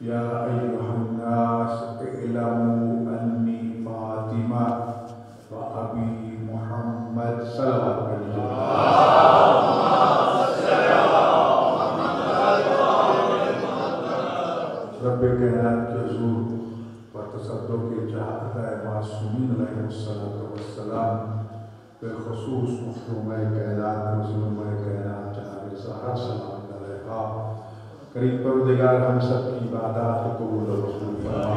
یا ایھا الناس اعلموا انی فاطمہ و ابی محمد صلوات رب کائنات کے حضور و تصدق کے چاہتا ہے معصومین علیہ السلام بالخصوص مخدومہ کائنات مظلومہ کائنات جناب زہرا سلام علیہا قریب پروردگار ہم سب کی عبادات کو قبول و مقبول فرما،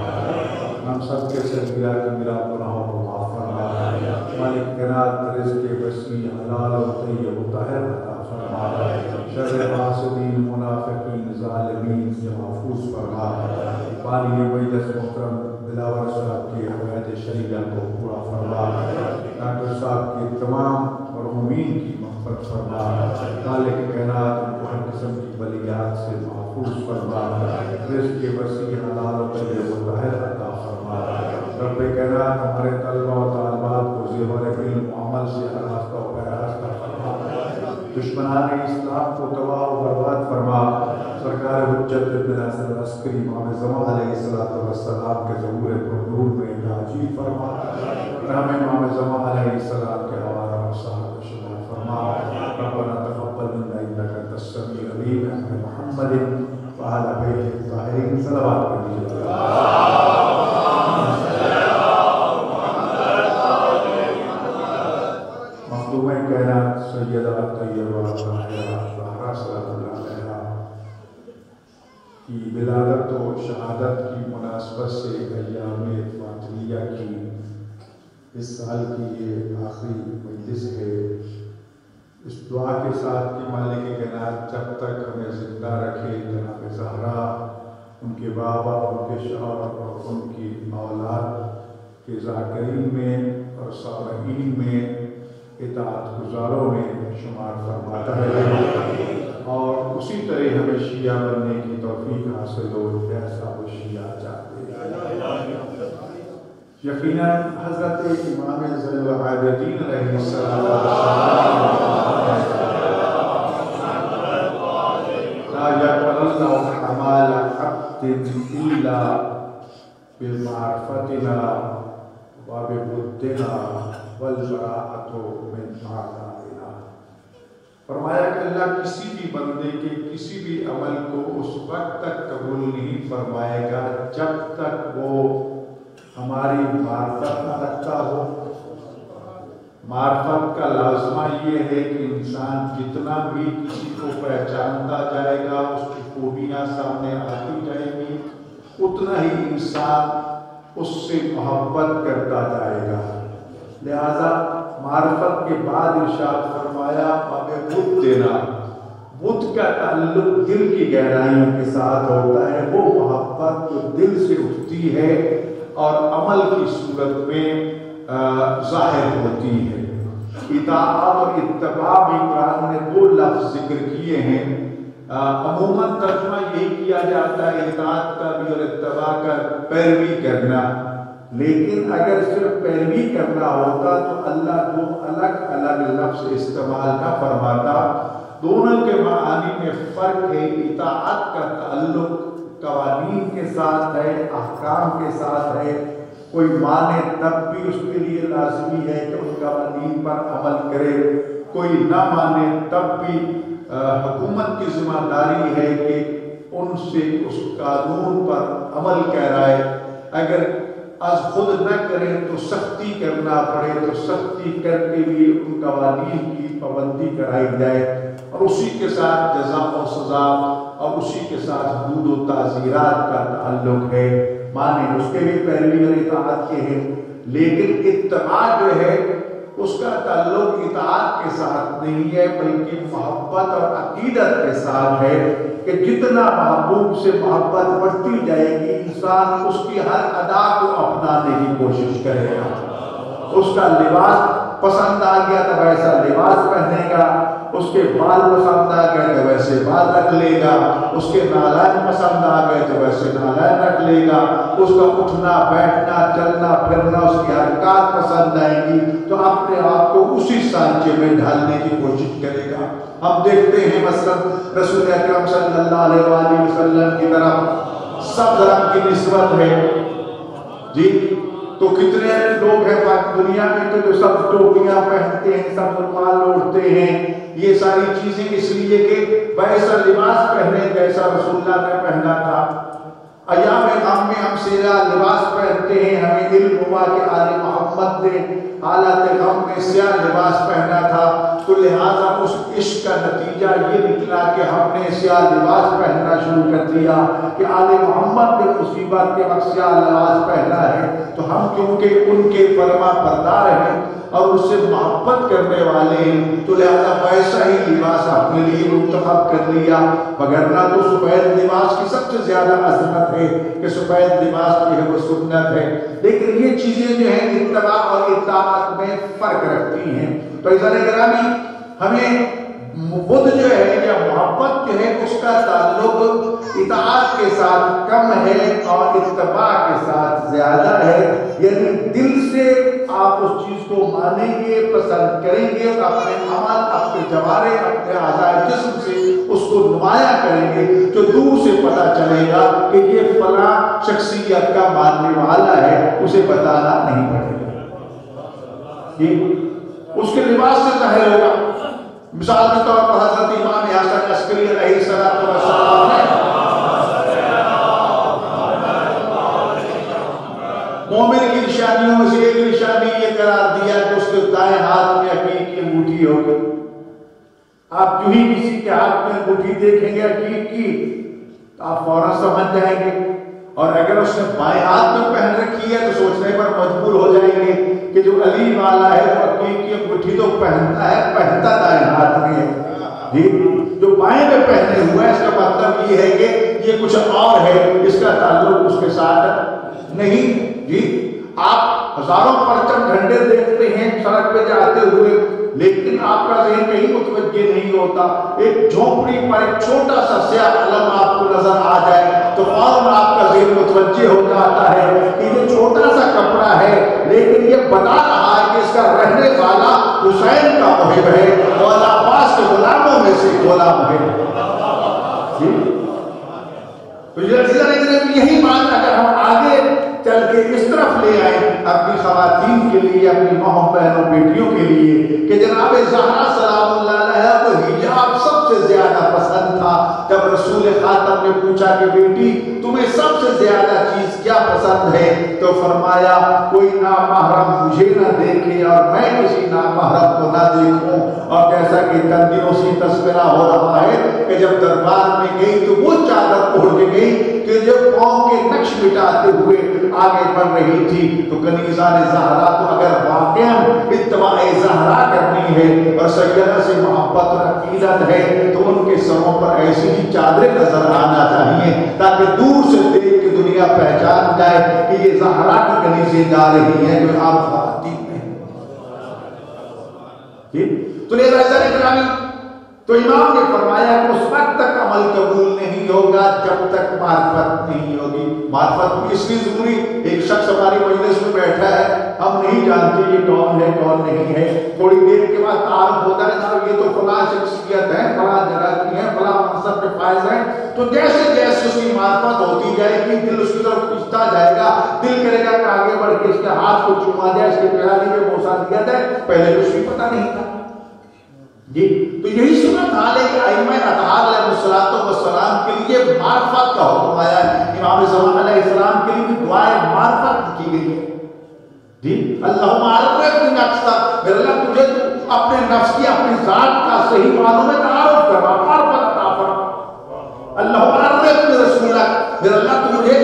ہم سب کے صغیرہ کبیرہ گناہوں کو معاف فرما، مالک کائنات رزق وسیع حلال و طیب و طاہر عطا فرما، شر حاسدین منافقین ظالمین سے محفوظ فرما، بانی مجلس محترم دلاور صاحب کی حوائج شریعہ کو پورا فرما، ڈاکٹر صاحب کے تمام مرحومین کی مغفرت فرما، مالک کائنات ان کو ہر قسم کی بلیات سے محفوظ فرما، رزق وسیع حلال و طیب و طاہر عطا فرما، رب کائنات ہمارے طلبہ و طالبات کو زیور علم و عمل سے آراستہ و پیراستہ فرما، دشمنان اسلام کو تباہ و برباد فرما، سرکار حجت ابن حسن عسکری امام زمان علیہ السلام کے ظہور پردور میں عاجل فرما، رحم امام زمان علیہ السلام کے حوالہ و صحابہ شمال فرما، ربنا تقبل منا انک انت السمیع العلیم محمد وعلی بیتہ الطاہرین صلوات علیہ مخدومہ کائنات سیدہ طیبہ طاہرہ زہرا صلی اللہ علیہ کی ولادت و شہادت کی مناسبت سے ایام فاطمیہ کی اس سال کی یہ آخری مجلس ہے۔ اس دعا کے ساتھ کہ مالک کائنات جب تک ہمیں زندہ رکھے جناب زہرا، ان کے بابا، ان کے شوہر اور ان کی اولاد کے ذاکرین میں اور صالحین میں اطاعت گزاروں میں شمار فرماتا ہے، اور اسی طرح ہمیں شیعہ بننے کی توفیق حاصل ہو جیسا وہ شیعہ چاہتے ہیں۔ یقیناً حضرت امام زین العابدین علیہ السلام لا يقبل الله حمال عبد إلا بمعرفتنا وببدنا والبراءة من أعدائنا۔ فرمایا کہ اللہ کسی بھی بندے کے کسی بھی عمل کو اس وقت تک قبول نہیں فرمائے گا جب تک وہ ہماری معرفت نہ رکھتا ہو۔ معرفت کا لازمہ یہ ہے کہ انسان جتنا بھی کسی کو پہچانتا جائے گا، اس کی خوبیاں سامنے آتی جائیں گی، اتنا ہی انسان اس سے محبت کرتا جائے گا۔ لہذا معرفت کے بعد ارشاد فرمایا ہمیں بدھ دینا۔ بدھ کا تعلق دل کی گہرائیوں کے ساتھ ہوتا ہے، وہ محبت جو دل سے اٹھتی ہے اور عمل کی صورت میں ظاہر ہوتی ہے۔ اطاعت اور اتباع میں قرآن نے دو لفظ ذکر کیے ہیں، عموماً ترجمہ یہی کیا جاتا ہے اطاعت کا بھی اور اتباع کا پیروی کرنا، لیکن اگر صرف پیروی کرنا ہوتا تو اللہ دو الگ الگ لفظ استعمال نہ فرماتا۔ دونوں کے معانی میں فرق ہے۔ اطاعت کا تعلق قوانین کے ساتھ ہے، احکام کے ساتھ ہے، کوئی مانے تب بھی اس کے لیے لازمی ہے کہ ان قوانین پر عمل کرے، کوئی نہ مانے تب بھی حکومت کی ذمہ داری ہے کہ ان سے اس قانون پر عمل کرائے۔ اگر از خود نہ کریں تو سختی کرنا پڑے تو سختی کر کے بھی ان قوانین کی پابندی کرائی جائے، اور اسی کے ساتھ جزا و سزا اور اسی کے ساتھ حدود و تعزیرات کا تعلق ہے۔ مانے اس کے بھی پیروی اور اطاعت کے ہیں، لیکن اتباع جو ہے اس کا تعلق اطاعت کے ساتھ نہیں ہے بلکہ محبت اور عقیدت کے ساتھ ہے کہ جتنا محبوب سے محبت بڑھتی جائے گی انسان اس کی ہر ادا کو اپنانے کی کوشش کرے گا۔ اس کا لباس پسند آ گیا تو ویسا لباس پہنے گا، اس کے بال پسند آ گئے تو ویسے بال رکھ لے گا، اس کے نالائن پسند آ گئے تو ویسے نالائن رکھ لے گا، اس کا اٹھنا بیٹھنا چلنا پھرنا اس کی حرکات پسند آئیں گی تو اپنے آپ کو اسی سانچے میں ڈھالنے کی کوشش کرے گا۔ ہم دیکھتے ہیں مثلا رسول اکرم صلی اللہ علیہ وآلہ وسلم کی طرف سبز رنگ کی نسبت ہے جی. تو کتنے لوگ ہیں دنیا میں تو جو سب ٹوپیاں پہنتے ہیں, سب رومال اوڑھتے ہیں, یہ ساری چیزیں اس لیے کہ ویسا لباس پہنے جیسا رسول اللہ نے پہنا تھا. ایام غم میں ہم سیدھا لباس پہنتے ہیں, ہمیں علم ہوا کہ آل محمد نے حالت غم میں سیاہ لباس پہنا تھا, تو لہٰذا اس عشق کا نتیجہ یہ نکلا کہ ہم نے سیاہ لباس پہننا شروع کر دیا کہ آل محمد نے مصیبت کے وقت سیاہ لباس پہنا ہے, تو ہم کیونکہ ان کے فرما بردار ہیں اور اس سے محبت کرنے والے ہیں, تو لہذا ویسا ہی لباس اپنے لیے منتخب کر لیا. وگرنہ تو سفید لباس کی سب سے زیادہ عظمت ہے کہ سفید لباس کی ہے وہ سنت ہے. لیکن یہ چیزیں جو ہیں اتباع اور اطاعت میں فرق رکھتی ہیں. تو عزیزان گرامی, ہمیں بدھ جو ہے یا محبت جو ہے اس کا تعلق اطاعت کے ساتھ کم ہے اور اتباع کے ساتھ زیادہ ہے. یعنی دل سے آپ اس چیز کو مانیں گے, پسند کریں گے اور اپنے عمل, اپنے جوارے, اپنے اعضاء جسم سے اس کو نمایاں کریں گے, جو دور سے پتہ چلے گا کہ یہ فلاں شخصیت کا ماننے والا ہے, اسے بتانا نہیں پڑے گا. اس کے لباس سے ظاہر ہوگا. مثال کے طور پر حضرت امام حسن عسکری علیہ السلام نے مومن کی نشانیوں میں سے ایک نشانی یہ قرار دیا کہ اس کے دائیں ہاتھ میں عقیق کی انگوٹھی ہوگی. آپ جو ہی کسی کے ہاتھ میں انگوٹھی دیکھیں گے عقیق کی تو آپ فوراً سمجھ جائیں گے, اور اگر اس نے بائیں ہاتھ میں پہن رکھی ہے تو سوچنے پر مجبور ہو جائیں گے کہ جو علی والا ہے وہ عقیق کی انگوٹھی تو پہنتا ہے, پہنتا دائیں ہاتھ میں ہے جی. جو بائیں میں پہنے ہوا ہے اس کا مطلب یہ ہے کہ یہ کچھ اور ہے, اس کا تعلق اس کے ساتھ نہیں جی. آپ ہزاروں پرچم جھنڈے دیکھتے ہیں سڑک پہ جاتے ہوئے, لیکن آپ کا ذہن کہیں متوجہ نہیں ہوتا. ایک جھونپڑی پر ایک چھوٹا سا سیاہ علم آپ کو نظر آ جائے تو فوراً آپ کا ذہن متوجہ ہو جاتا ہے کہ یہ چھوٹا سا کپڑا ہے, لیکن یہ بتا رہا ہے کہ اس کا رہنے والا حسین کا محب ہے اور عباس کے غلاموں میں سے غلام ہے جی. تو یہی بات اگر ہم آگے چل کے اس طرف لے آئے اپنی خواتین کے لیے, اپنی ماں بہنوں بیٹیوں کے لیے, کہ جناب زہرا سلام اللہ علیہا کو حجاب سب سے زیادہ پسند تھا. جب رسول خاتم نے پوچھا کہ بیٹی تمہیں سب سے زیادہ چیز کیا پسند ہے, تو فرمایا کوئی نامحرم مجھے نہ دیکھے اور میں کسی نامحرم کو نہ دیکھوں. اور جیسا کہ چند دنوں سے تذکرہ ہو رہا ہے کہ جب دربار میں گئی تو وہ چادر اوڑھ کے گئی کہ جو پاؤں کے نقش مٹاتے ہوئے آگے بڑھ رہی تھی. تو کنیزان زہرا کو اگر واقعا اتباع زہرا کرنی ہے اور سیدہ سے محبت اور عقیدت ہے تو ان کے سروں پر ایسی ہی چادریں نظر آنا چاہیے تاکہ دور سے دیکھ کے دنیا پہچان جائے کہ یہ زہرا کی کنیزیں جا رہی ہیں جو آپ خواتین میں. تو تو امام نے فرمایا کہ اس وقت تک عمل قبول نہیں ہوگا جب تک معرفت نہیں ہوگی. معرفت بھی اس لیے ضروری, ایک شخص ہماری مجلس میں بیٹھا ہے, ہم نہیں جانتے یہ کون ہے کون نہیں ہے, تھوڑی دیر کے بعد تعارف ہوتا ہے جناب یہ تو فلاں شخصیت ہے, فلاں جگہ کی ہے, فلاں منصب پہ فائز ہیں. تو جیسے جیسے اس کی معرفت ہوتی جائے گی دل اس کی طرف کھنچتا جائے گا, دل کرے گا کہ آگے بڑھ کے اس کے ہاتھ کو چوما جائے, اس کے پیالی میں بوسا دیا جائے. پہلے تو اس کی پتہ نہیں تھا جی. تو یہی سنت حال ہے کہ ائمہ اطہار علیہ السلام کے لیے معرفت کا حکم آیا ہے. امام زمان علیہ السلام کے لیے بھی دعائے معرفت کی گئی ہے جی. اللہم عرفنی نفسک, میرے اللہ تجھے تو اپنے نفس کی اپنی ذات کا صحیح معلوم ہے, تعارف کروا, معرفت عطا فرما. اللہم عرفنی رسولک, میرے اللہ تو مجھے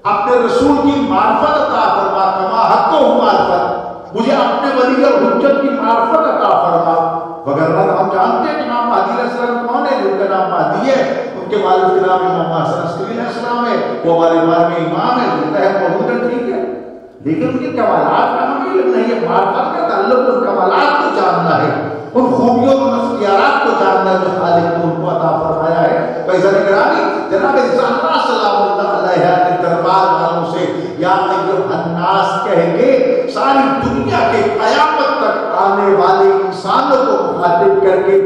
اپنے رسول کی معرفت عطا فرما, کما حقہ معرفت, مجھے اپنے ولی اور حجت کی معرفت عطا فرما. وگرنہ ہم جانتے ہیں کہ امام مہدی علیہ السلام کون ہے, جن کا نام مہدی ہے, ان کے والد کا نام امام حسن عسکری علیہ السلام ہے, وہ ہمارے بارے میں امام ہے, زندہ ہے, موجود ہے, ٹھیک ہے, لیکن ان کے کمالات کا ہمیں علم نہیں ہے. معرفت کا تعلق ان کمالات کو جاننا ہے, ان خوبیوں اور اختیارات کو جاننا ہے جو خالق نے ان کو عطا فرمایا ہے. فیضان گرامی, جناب زہرا سلام اللہ علیہا کے دربار والوں سے یا ایھا الناس کہہ کے ساری دنیا کے قیامت تک آنے والے انسانوں کو مخاطب کر کے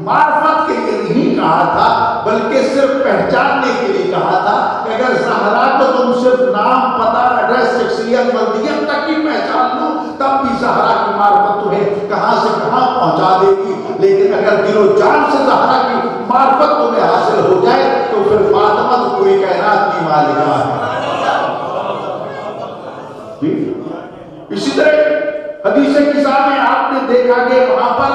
معرفت کے لیے نہیں کہا تھا, بلکہ صرف پہچاننے کے لیے کہا تھا کہ اگر زہرا کو تم صرف نام پتہ ایڈریس شخصیت بلدیت تک ہی پہچان لو تب بھی زہرا کی معرفت تمہیں کہاں سے کہاں پہنچا دے گی، لیکن اگر دل و جان سے زہرا کی معرفت تمہیں حاصل ہو جائے تو پھر فاطمہ تو پوری کائنات کی مالکہ ہے۔ اسی طرح حدیث قصہ میں آپ نے دیکھا کہ وہاں پر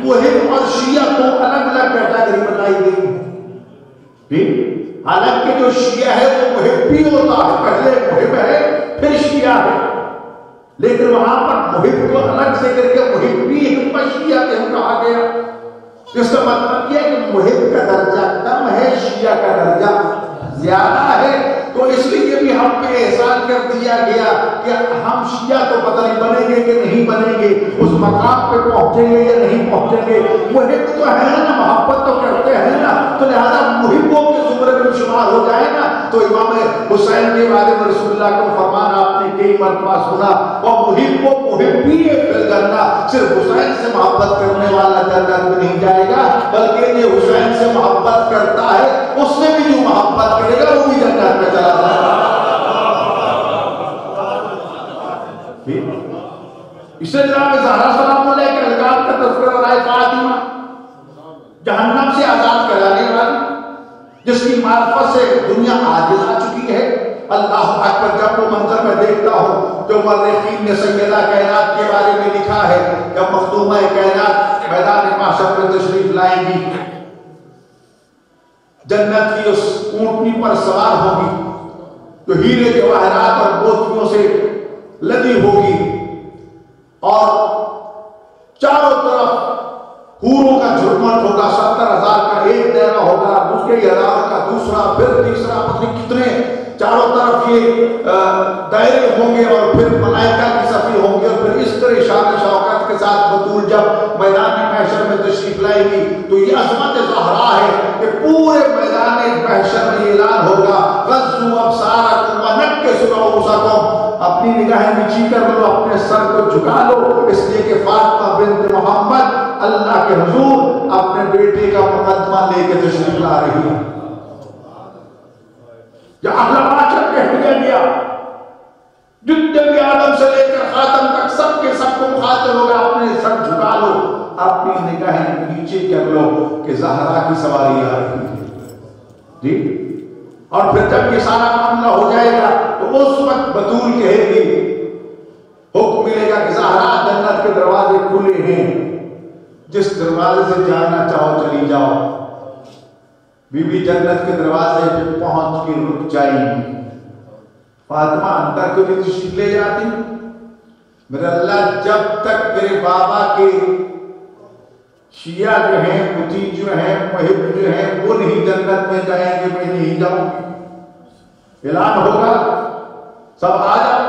محب اور شیعہ کو الگ الگ کیٹیگری بتائی گئی۔ حالانکہ جو شیعہ ہے وہ محب بھی ہوتا ہے، پہلے محب ہے پھر شیعہ ہے، لیکن وہاں پر محب کو الگ سے کر کے محب بھی شیعہ کے ہم کہا گیا۔ اس کا مطلب یہ ہے کہ محب کا درجہ کم ہے، شیعہ کا درجہ زیادہ ہے، تو اس لیے بھی ہم پہ احسان کر دیا گیا کہ ہم شیعہ تو پتہ نہیں بنیں گے کہ نہیں بنیں گے، اس مقام پہ پہنچیں گے یا نہیں پہنچیں گے، محب تو ہے نا، محبت تو کرتے ہیں نا، تو لہذا محبوں کے زمرے میں شمار ہو جائے نا۔ تو امام حسین کے بارے میں رسول اللہ کا فرمان آپ نے کئی مرتبہ سنا، وہ محبی فی الجنہ، صرف حسین سے محبت کرنے والا جنت میں نہیں جائے گا، بلکہ یہ حسین سے محبت کرتا ہے اس سے بھی جو محبت کرے گا وہ بھی جنت میں چلا جائے گا۔ اس سے جناب زہرا سلام علیہ کے القاب کا تذکرہ ہو رہا ہے۔ فاطمہ جہنم سے آزاد کرانے والی، جس کی معرفت سے دنیا عاجز آ چکی ہے۔ اللہ اکبر، جب وہ منظر میں دیکھتا ہوں جو مورخین نے سیدہ کائنات کے بارے میں لکھا ہے، جب مخدومہ کائنات میدان محشر میں تشریف لائیں گی، جنت کی اس اونٹنی پر سوار ہوگی جو ہیرے جواہرات اور موتیوں سے لدی ہوگی، اور چاروں طرف حوروں کا جھرمٹ ہوگا، 70,000 کا ایک دائرہ ہوگا، اس کے 1000 کا دوسرا، پھر تیسرا، پتہ کتنے چاروں طرف یہ دائرے ہوں گے، اور پھر ملائکہ کی صفی ہوں گے، اور پھر اس طرح شان شوکت کے ساتھ بطول جب میدان محشر میں تشریف لائے گی تو یہ عظمت زہرا ہے کہ پورے میدان محشر میں اعلان ہوگا، غضوا ابصارکم ونکسوا رؤوسکم، اپنی نگاہیں نیچی کر لو، اپنے سر کو جھکا لو، اس لیے کہ فاطمہ بنت محمد اللہ کے حضور اپنے بیٹے کا مقدمہ لے کے تشریف لا رہی ہے۔ یا اہل معاشر کہہ دیا گیا، جتنے بھی آدم سے لے کر خاتم تک سب کے سب کو مخاطب ہوگا، اپنے سر جھکا لو، اپنی نگاہیں نیچے کر لو کہ زہرا کی سواری آ رہی ہے جی۔ اور پھر جب یہ سارا معاملہ ہو جائے گا تو اس وقت بطول کہے گی، حکم ملے گا کہ زہرا جنت کے دروازے کھلے ہیں، جس دروازے سے جانا چاہو چلی جاؤ۔ بی بی جنت کے دروازے پہ پہنچ کے رک جائیں گی۔ فاطمہ اندر کو بھی تشریف لے جاتی، میرے اللہ جب تک میرے بابا کے شیعہ جو ہیں، متی جو ہیں، محب جو ہیں، وہ نہیں جنت میں جائیں گے میں نہیں جاؤں گی۔ اعلان ہوگا، سب آ جاؤ،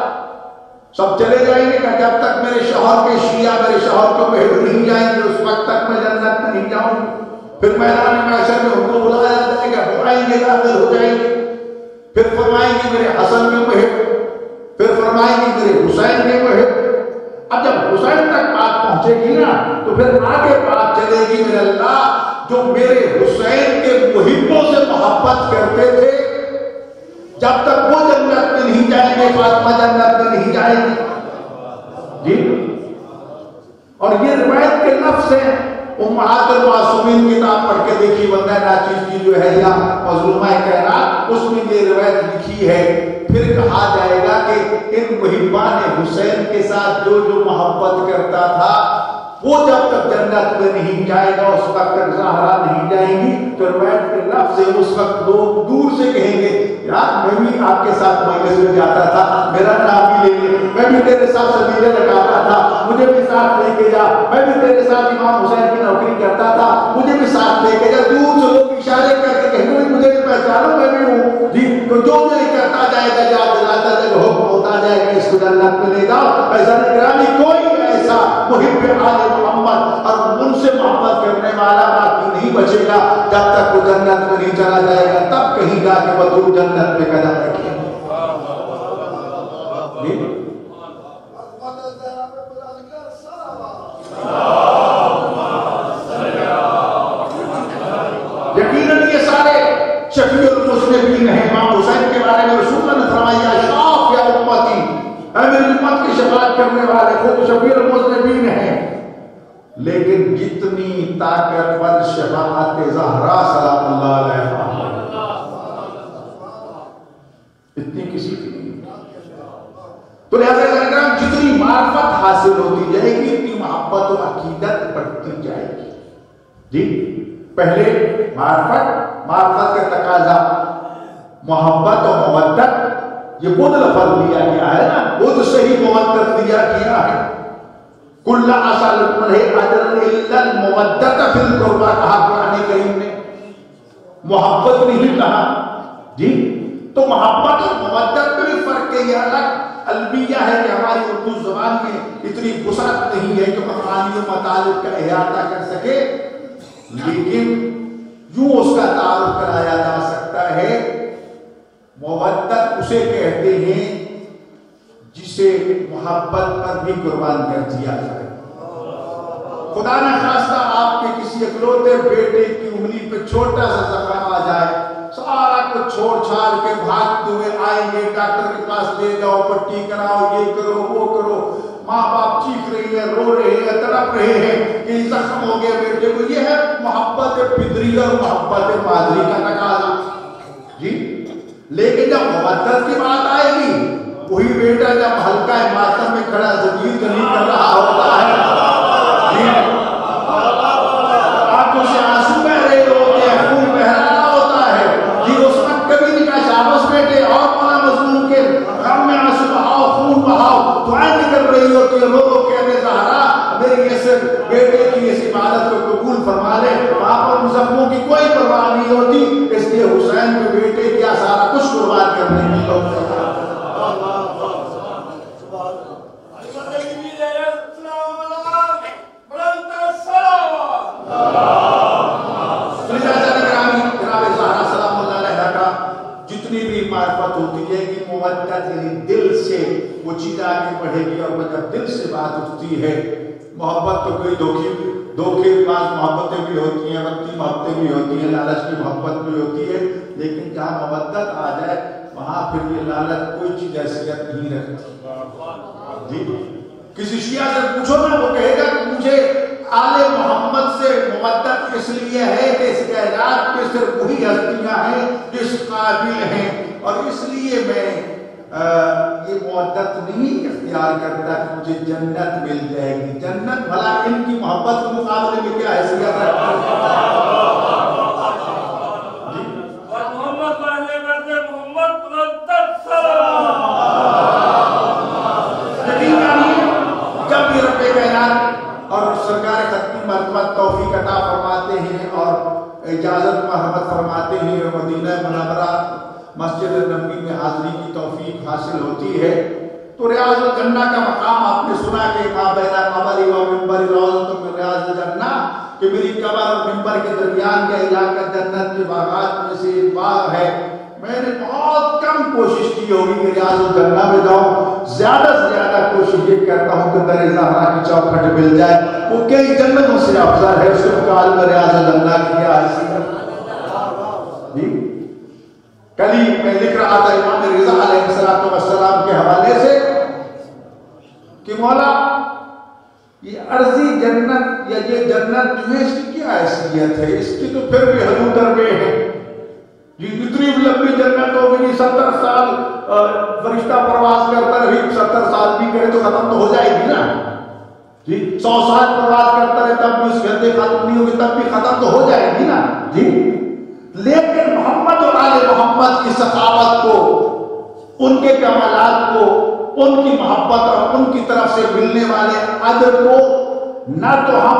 سب چلے جائیں گے کہ جب تک میرے شوہر کے شیعہ میرے شوہر کو محب نہیں جائیں گے اس وقت تک میں جنت میں نہیں جاؤں گی۔ پھر میدان محشر میں ان کو بلایا جائے گا، وہ آئیں گے، داخل ہو جائیں گے، پھر فرمائیں گے میرے حسن کے محب، پھر فرمائیں گے میرے حسین کے محب۔ اب جب حسین تک بات پہنچے گی نا تو پھر آگے بات چلے گی، میرے اللہ جو میرے حسین کے محبوں سے محبت کرتے تھے جب تک وہ جنت میں نہیں جائیں گے فاطمہ جنت میں نہیں جائیں گی جی۔ اور یہ روایت کے لفظ ہیں، امہات المعصومین کتاب پڑھ کے دیکھی، بندہ ناچیز کی جو ہے یا مظلومہ کائنات، اس میں یہ روایت لکھی ہے۔ پھر کہا جائے گا کہ ان محبان حسین کے ساتھ جو جو محبت کرتا تھا وہ جب تک جنت میں نہیں جائے گا اس وقت تک زہرا نہیں جائیں گی۔ تو روایت کے لفظ ہے، اس وقت لوگ دور سے کہیں گے یار میں بھی آپ کے ساتھ مجلس میں جاتا تھا، میرا نام بھی لے لے، میں بھی تیرے ساتھ سبیلے لگاتا تھا، مجھے بھی ساتھ لے کے جا، میں بھی تیرے ساتھ امام حسین کی نوکری کرتا تھا، مجھے بھی ساتھ لے کے جا۔ دور سے لوگ اشارے کر کے کہیں گے مجھے بھی پہچانو، میں بھی ہوں جی۔ تو جو یہ کرتا جائے گا، یاد دلاتا جائے گا، حکم ہوتا جائے گا اس کو جنت میں لے جاؤ۔ ایسا نگرانی کوئی ایسا محب آل محمد اور ان سے محبت کرنے والا باقی نہیں بچے گا جب تک وہ جنت میں نہیں چلا جائے گا، تب کہیں گا کہ بطور جنت میں قدم رکھے۔ یقیناً یہ سارے شفیع المذنبین ہیں، امام حسین کے کرنے والے خود شفیع المذنبین ہیں، لیکن جتنی طاقتور شفاعت زہرا سلام اللہ علیہا اتنی کسی کی نہیں۔ تو لہذا کرام جتنی معرفت حاصل ہوتی جائے گی اتنی محبت و عقیدت بڑھتی جائے گی۔ جی پہلے معرفت کا تقاضا محبت و مودت، یہ بدھ لفظ دیا گیا ہے نا، بدھ سے ہی مودت دیا گیا ہے۔ کل اصل اجر الا المودت فی القربى کہا قرآن کریم نے، محبت نہیں کہا۔ جی تو محبت اور مودت میں بھی فرق ہے، یہ الگ المیہ ہے کہ ہماری اردو زبان میں اتنی وسعت نہیں ہے کہ معانی و مطالب کا احاطہ کر سکے، لیکن یوں اس کا تعارف کرایا جا سکتا ہے۔ مودت اسے کہتے ہیں جسے محبت پر بھی قربان کر دیا جائے۔ خدا نہ خواستہ آپ کے کسی اکلوتے بیٹے کی انگلی پہ چھوٹا سا زخم آ جائے، سارا کچھ چھوڑ چھاڑ کے بھاگتے ہوئے آئیں گے، ڈاکٹر کے پاس لے جاؤ، پٹی کراؤ، یہ کرو وہ کرو، ماں باپ چیخ رہی ہے، رو رہے ہیں، تڑپ رہے ہیں کہ زخم ہو گیا بیٹے کو۔ یہ ہے محبت پدری اور محبت مادری کا تقاضا۔ جی لیکن جب مودت کی بات آئے گی، وہی بیٹا جب ہلکا ماتم میں کھڑا زمین نہیں کر رہا ہوتا ہے، آنکھوں سے آنسو بہ رہے ہوتے ہیں، خون بہ رہا ہوتا ہے، جی اس وقت کبھی نہیں کہا شاباش بیٹے اور مولا مظلوم کے غم میں آنسو بہاؤ، خون بہاؤ، دعائیں نکل رہی ہوتی ہے، لوگوں کہنے زہرا میری اس بیٹے کی اس عبادت کو قبول فرما لے۔ وہاں پر زخموں کی کوئی پرواہ نہیں ہوتی، اس لیے حسین کے بیٹے کیا سارا کچھ قربان کرنے کی لوگ جتنی بھی معرفت ہوتی ہے کہ مودت یعنی دل سے وہ چیز آگے بڑھے گی، اور جب دل سے بات اٹھتی ہے، محبت تو کوئی دھوکے بعض محبتیں بھی ہوتی ہیں، وقتی محبتیں بھی ہوتی ہیں، لالچ کی محبت بھی ہوتی ہے، لیکن جہاں مودت آ جائے وہاں پھر یہ لالچ کوئی چیز حیثیت نہیں رکھتی۔ جی کسی شیعہ سے پوچھو نا، وہ کہے گا کہ مجھے آل محمد سے مودت اس لیے ہے کہ اس کائنات میں صرف وہی ہستیاں ہیں جس قابل ہیں، اور اس لیے میں یہ مودت نہیں اختیار کرتا کہ مجھے جنت مل جائے گی۔ جنت بھلا ان کی محبت کے مقابلے میں کیا حیثیت رکھتا ہے؟ جب بھی رب کائنات اور سرکار ختمی مرتبہ توفیق عطا فرماتے ہیں اور اجازت مرحمت فرماتے ہیں، مدینہ منورہ مسجد نبوی میں حاضری کی توفیق حاصل ہوتی ہے، تو ریاض الجنہ کا مقام آپ نے سنا کہ ما بین قبری و منبر روضۃ من ریاض الجنہ، کہ میری قبر اور منبر کے درمیان کا علاقہ جنت کے باغات میں سے ایک باغ ہے۔ میں نے بہت کم کوشش کی ہوگی کہ ریاض الجنہ میں جاؤں، زیادہ سے زیادہ کوشش یہ کرتا ہوں کہ در زہرا کی چوکھٹ مل جائے، وہ کئی جنتوں سے افضل ہے، اس کے مقابلے میں ریاض الجنہ کی کیا حیثیت۔ جی کل ہی میں لکھ رہا تھا امام رضا علیہ السلام کے حوالے سے کہ مولا یہ عرضی جنت یا یہ جنت جو ہے اس کی کیا حیثیت ہے، اس کی تو پھر بھی حدود دربے ہے۔ یہ اتنی لمبی جنت ہو گئی، 70 سال فرشتہ پرواز کرتا رہی، 70 سال بھی کرے تو ختم تو ہو جائے گی نا۔ جی 100 سال پرواز کرتا رہے تب بھی اس گھنٹے ختم نہیں ہوگی، تب بھی ختم تو ہو جائے گی نا۔ جی لیکن محمد اور آل محمد کی سخاوت کو، ان کے کمالات کو، ان کی محبت اور ان کی طرف سے ملنے والے اجر کو نہ تو ہم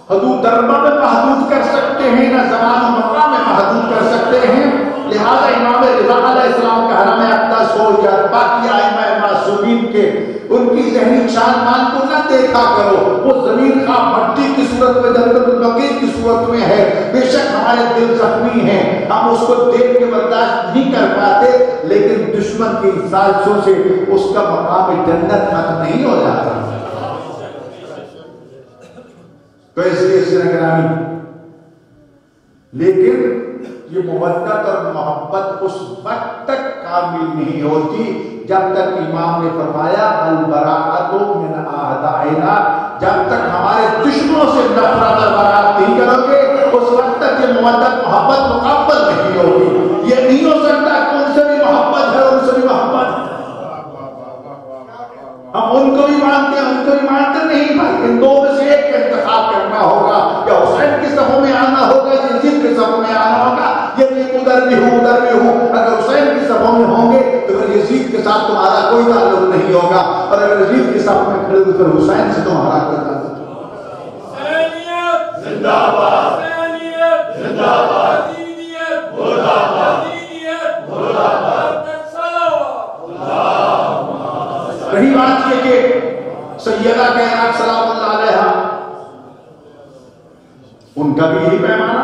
حدود دربہ میں محدود کر سکتے ہیں، نہ زمان و مکان میں محدود کر سکتے ہیں۔ لہذا امام رضا علیہ السلام کا حرم اقدس ہو یا باقی ائمہ معصومین کے ان کی ذہنی شان مان کو نہ دیکھا کرو، وہ زمین خواہ مٹی کی صورت میں، جنت البقیع کی صورت میں ہے، بے شک ہمارے دل زخمی ہیں، ہم اس کو دیکھ کے برداشت نہیں کر پاتے، لیکن دشمن کی سازشوں سے اس کا مقام جنت ختم نہیں ہو جاتا۔ تو اس لیے سنگرامی، لیکن یہ مودت اور محبت اس وقت تک کامل نہیں ہوتی جب تک امام نے فرمایا البراءۃ من اعدائنا، جب تک ہمارے دشمنوں سے نفرت اور برات نہیں کرو گے اس وقت تک یہ مودت محبت مقبل نہیں ہوگی۔ یہ نہیں ہو سکتا کہ ان سے بھی محبت ہے اور ان سے بھی محبت ہے، ہم ان کو بھی مانتے ہیں ان کو بھی مانتے نہیں، بھائی ان دو میں سے ایک کا انتخاب کرنا ہوگا، یا حسین کی صفوں میں آنا ہوگا یا یزید کی صفوں میں آنا ہوگا، یہ نہیں ادھر بھی ہوں ادھر بھی ہوں۔ اگر حسین کی صفوں میں ہوں گے تو پھر یزید کے ساتھ تمہارا کوئی تعلق نہیں ہوگا، اور اگر یزید کی صف میں کھڑے تو پھر حسین سے تمہارا کوئی تعلق نہیں ہوگا۔ حسینیت زندہ باد، حسینیت زندہ باد، حسینیت مردہ باد، حسینیت مردہ باد۔ رہی بات یہ کہ سیدہ کائنات سلام اللہ علیہا، ان کا بھی یہی پیمانہ،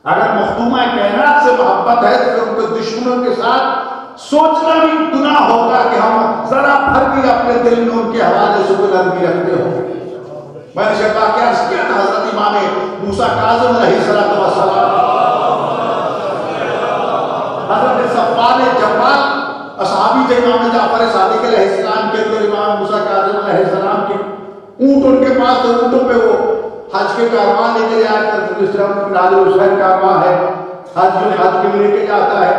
اگر مخدومہ کائنات سے محبت ہے تو ان کے دشمنوں کے ساتھ سوچنا بھی گناہ ہوگا کہ ہم ذرا بھر بھی اپنے دل میں ان کے حوالے سے کوئی نرمی رکھتے ہوں۔ میں نے شکا کیا عرض کیا تھا حضرت امام موسیٰ کاظم علیہ السلام، حضرت صفوان جبال اصحابی تھے امام جعفر صادق علیہ السلام کے، تو امام موسیٰ کاظم علیہ السلام کے اونٹ ان کے پاس تھے، اونٹوں پہ وہ حج کے کارواں لے کے جایا کرتے، جس طرح نال حسین کارواں ہے حج کے لے کے جاتا ہے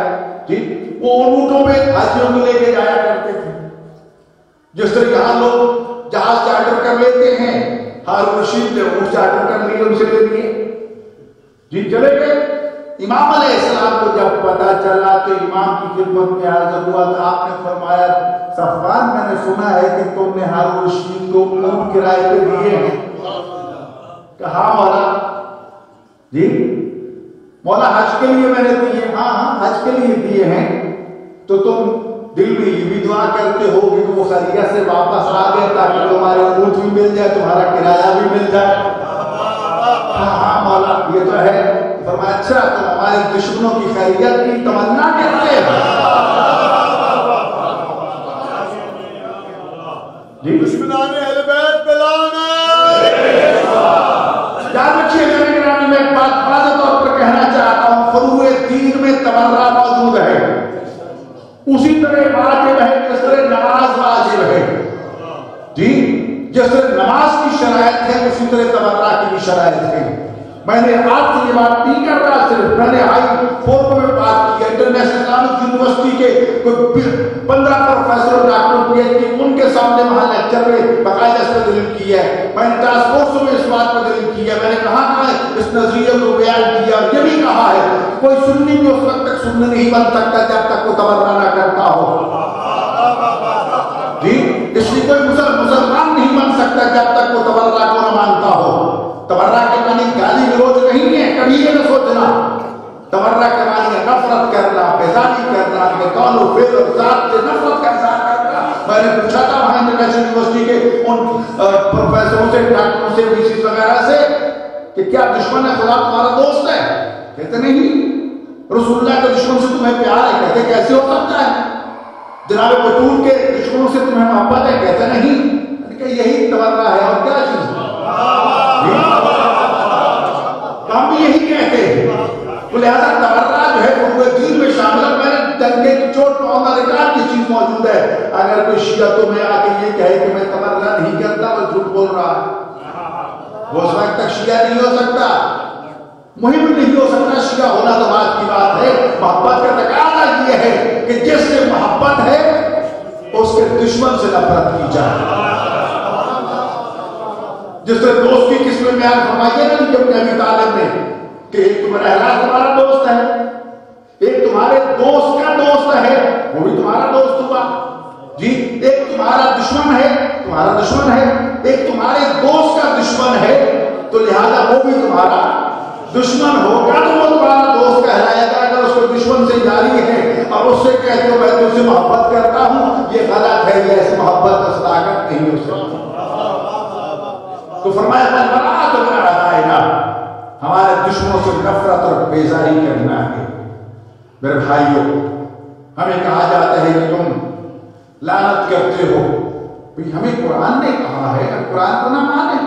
جی، وہ اونٹوں پہ حاجیوں کو لے کے جایا کرتے تھے۔ جس طرح یہاں لوگ جہاز چارٹر کر لیتے ہیں، ہارون رشید نے اونٹ چارٹر کر لیے ان سے لے لیے جی، چلے گئے۔ امام علیہ السلام کو جب پتا چلا تو امام کی خدمت میں حاضر ہوا تو آپ نے فرمایا صفوان میں نے سنا ہے کہ تم نے ہارون رشید کو اونٹ کرائے پہ دیے ہیں۔ کہا مولا جی، مولا حج کے لیے میں نے دیے، ہاں ہاں حج کے لیے دیے ہیں، تو تم دل میں یہ بھی دعا کرتے ہو کہ وہ خیریت سے واپس آ گئے تاکہ تمہارے اونٹ بھی مل جائے تمہارا کرایہ بھی مل جائے؟ ہاں ہاں مولا یہ تو ہے۔ فرمایا اچھا تم ہمارے دشمنوں کی خیریت کی تمنا کرتے ہیں جی، دشمنان اہل بیت بلانا۔ یاد رکھیے میرے گرامی، میں ایک بات واضح طور پر کہنا چاہتا ہوں، فروع دین میں تبرہ موجود ہے، اسی طرح واجب ہے جس طرح نماز واجب ہے جی، جس طرح نماز کی شرائط ہے اسی طرح تبرہ کی بھی شرائط ہے۔ میں نے آپ سے یہ بات نہیں کر رہا، صرف میں نے ہائی فورم میں بات کی، انٹرنیشنل اسلامک یونیورسٹی کے کوئی 15 professor doctor P H D ان کے سامنے وہاں لیکچر میں باقاعدہ اس پر دلیل کی ہے، میں نے ٹاسک فورس میں اس بات پر دلیل کی ہے، میں نے کہا اس نظریے کو بیان کیا اور یہ بھی کہا ہے کوئی سنی بھی اس وقت تک سننے نہیں بن سکتا جب تک وہ تبرہ نہ کرتا ہو جی، اس لیے کوئی مسلمان نہیں بن سکتا جب تک وہ تبرہ کو نہ مانتا ہو۔ تبرہ کے معنی گالی گلوچ نہیں ہے، کبھی یہ نہ سوچنا، تبرہ کے معنی نفرت کرنا، بیزاری کرنا، کہ قول و فعل اور ذات سے نفرت کا اظہار کرنا۔ میں نے پوچھا تھا وہاں انٹرنیشنل یونیورسٹی کے ان پروفیسروں سے، ڈاکٹروں سے، ویسیز وغیرہ سے کہ کیا دشمن ہے خدا تمہارا دوست ہے؟ کہتے نہیں، رسول اللہ کے دشمن سے تمہیں پیار ہے، کہتے کیسے ہو سکتا ہے؟ جناب بطول کے دشمنوں سے تمہیں محبت ہے، کہتے نہیں، کہ یہی تبرہ ہے اور کیا چیز ہے؟ ہم بھی یہی کہتے ہیں، لہذا تبرہ جو ہے وہ دین میں شامل ہے۔ میں نے ڈنکے کی چوٹ پہ آن ریکارڈ کی چیز موجود ہے، اگر کوئی شیعہ تمہیں آ کے یہ کہے کہ میں تبرہ نہیں کرتا وہ جھوٹ بول رہا ہے، وہ اس وقت تک شیعہ نہیں ہو سکتا، مہم نہیں ہو سکتا شیعہ ہونا تو بات کی بات ہے۔ محبت کا تقاضا یہ ہے کہ جس سے محبت ہے اس کے دشمن سے نفرت کی جائے۔ جس طرح دوست کی قسم میں بیان فرمائیے نا کہ ابن ابی طالب نے کہ ایک تمہارا دوست ہے، ایک تمہارے دوست کا دوست ہے وہ بھی تمہارا دوست ہوا جی، ایک تمہارا دشمن ہے تمہارا دشمن ہے، ایک تمہارے دوست کا دشمن ہے تو لہذا وہ بھی تمہارا دشمن ہوگا تو وہ تمہارا دوست کہلائے گا۔ اگر اس کو دشمن سے جاری ہے اور اس سے کہتے ہو میں تجھ سے محبت کرتا ہوں، یہ غلط ہے، یہ ایسی محبت کا صداقت نہیں ہو سکتی۔ تو فرمایا البراءۃ من اعدائنا، ہمارے دشمنوں سے نفرت اور بیزاری کرنا ہے۔ میرے بھائیوں، ہمیں کہا جاتا ہے کہ تم لعنت کرتے ہو، ہمیں قرآن نے کہا ہے کہ قرآن کو نہ مانے،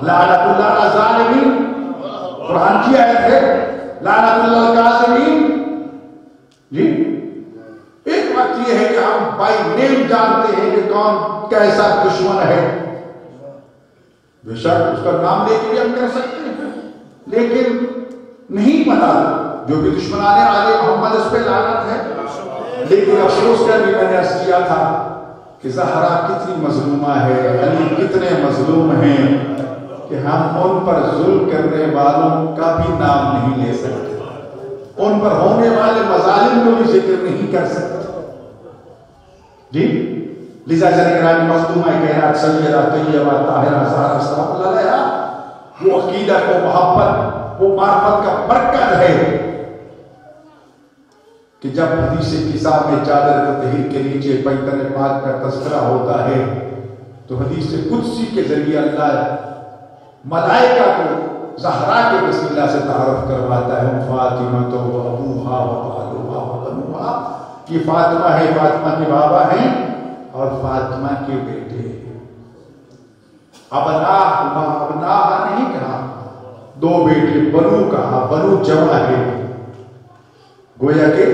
لعنت اللہ علی الظالمین، قرآن کی آیت ہے، لعنت اللہ الکاذبین جی، ایک بات یہ ہے کہ ہم بائی نیم جانتے ہیں کہ کون کیسا دشمن ہے. بے شک اس کا نام لے کے بھی ہم کہہ سکتے ہیں، لیکن نہیں پتا جو بھی دشمنان آل محمد اس پہ لعنت ہے. لیکن افسوس کر بھی میں نے عرض کیا تھا کہ زہرا کتنی مظلومہ ہے، علی کتنے مظلوم ہیں کہ ہم ان پر ظلم کرنے والوں کا بھی نام نہیں لے سکتے، ان پر ہونے والے مظالم کو بھی ذکر نہیں کر سکتے. جی لذا جنگرانی مخدومہ کائنات سیدہ طیبہ طاہرہ زہرا سلام اللہ علیہا، وہ عقیدہ کو محبت، وہ معرفت کا برکت ہے کہ جب حدیث کتاب میں چادر تطہیر کے نیچے پیغمبر پاک کا تذکرہ ہوتا ہے تو حدیث قدسی کے ذریعے اللہ ملائکہ کو زہرا کے وسیلہ سے تعارف کرواتا ہے. فاطمہ تو ابوہا و بالوہا و بنوہا، یہ فاطمہ ہے، فاطمہ کے بابا ہیں اور فاطمہ کے بیٹے. ابناہا نہیں کہا، دو بیٹے، بنو کہا، بنو جمع ہے. گویا کہ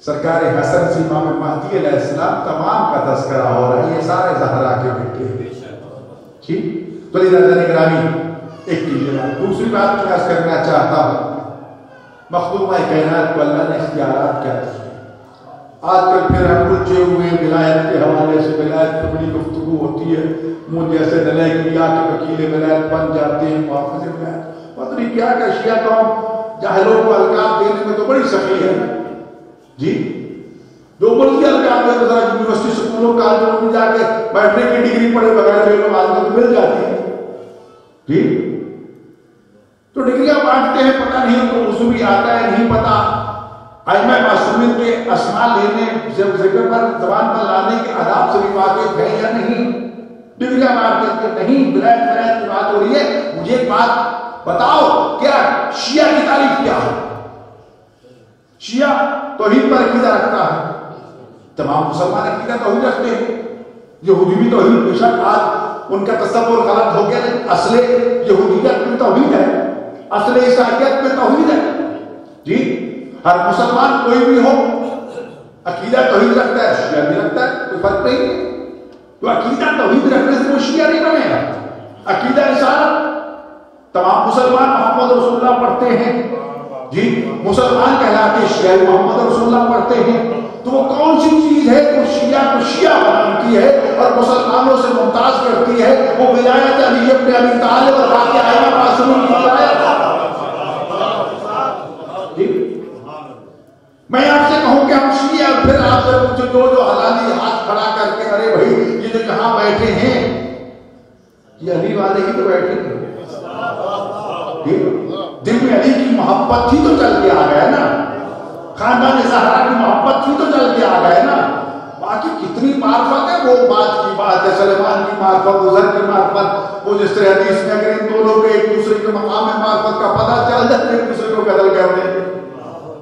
سرکار حسن سے امام مہدی علیہ السلام تمام کا تذکرہ ہو رہا ہے، یہ سارے زہرا کے بیٹے ہیں. ٹھیک تو لیدہ نگرانی ایک دوسری بات میں عرض کرنا چاہتا ہوں، مخدومہ کائنات کو اللہ نے اختیارات کیا دیے. آج کل پھر ہم الجھے ہوئے ولایت کے حوالے سے، ولایت پر بڑی گفتگو ہوتی ہے، منہ جیسے نلیکیا کے وکیل ولایت بن جاتے ہیں، محافظ ولایت پتہ نہیں کیا کہ شیعہ قوم جاہلوں کو القاب دینے میں تو بڑی سخی ہے. جی جو مرضی القاب دے ذرا یونیورسٹی سکولوں کالجوں میں جا کے بیٹھنے کی ڈگری پڑھے بغیر جو لوگ آدمی کو مل جاتی ہے. جی تو ڈگریاں بانٹتے ہیں، پتہ نہیں تو اردو بھی آتا ہے نہیں پتا. ائمہ معصومین کے اسماء لینے ذکر پر زبان پر لانے کے آداب سے بھی واقف ہے یا نہیں؟ ڈگریاں بانٹتے ہیں نہیں. ولایت کی بات ہو رہی ہے. مجھے ایک بات بتاؤ، کیا شیعہ کی تعریف کیا ہے؟ شیعہ توحید پر عقیدہ رکھتا ہے، تمام مسلمان عقیدہ توحید رکھتے ہیں. یہودی بھی توحید، بے شک آج ان کا تصور غلط ہو گیا، لیکن اصل یہودیت میں توحید ہے، اصل عیسائیت میں توحید ہے. جی ہر مسلمان کوئی بھی ہو عقیدہ توحید رکھتا ہے، شیعہ بھی رکھتا ہے، کوئی فرق نہیں. تو عقیدہ توحید رکھنے سے وہ شیعہ نہیں بنے گا. عقیدہ رسالت، تمام مسلمان محمد رسول اللہ پڑھتے ہیں. جی مسلمان کہلاتے شیعہ محمد رسول اللہ پڑھتے ہیں. تو وہ کون سی چیز ہے جو شیعہ کو شیعہ بناتی ہے اور مسلمانوں سے ممتاز کرتی ہے؟ وہ ولایت علی ابن ابی طالب اور باقی ائمہ معصومین کی ولایت. جی میں آپ سے کہوں کہ ہم شیعہ، پھر آپ سے پوچھو جو حلالی ہاتھ کھڑا کر کے ارے بھائی یہ جو یہاں بیٹھے ہیں یہ علی والے ہی تو بیٹھے ہیں. دل میں علی کی محبت تھی تو چل کے آ گیا نا، خاندان زہرا کی محبت تھی تو چل کے آ گئے نا. باقی کتنی معرفت ہے وہ بات کی بات ہے. سلیمان کی معرفت، عزر کی معرفت، وہ جس طرح حدیث میں اگر ان دونوں کے ایک دوسرے کے مقام معرفت کا پتہ چل جائے ایک دوسرے کو قتل کر دیں.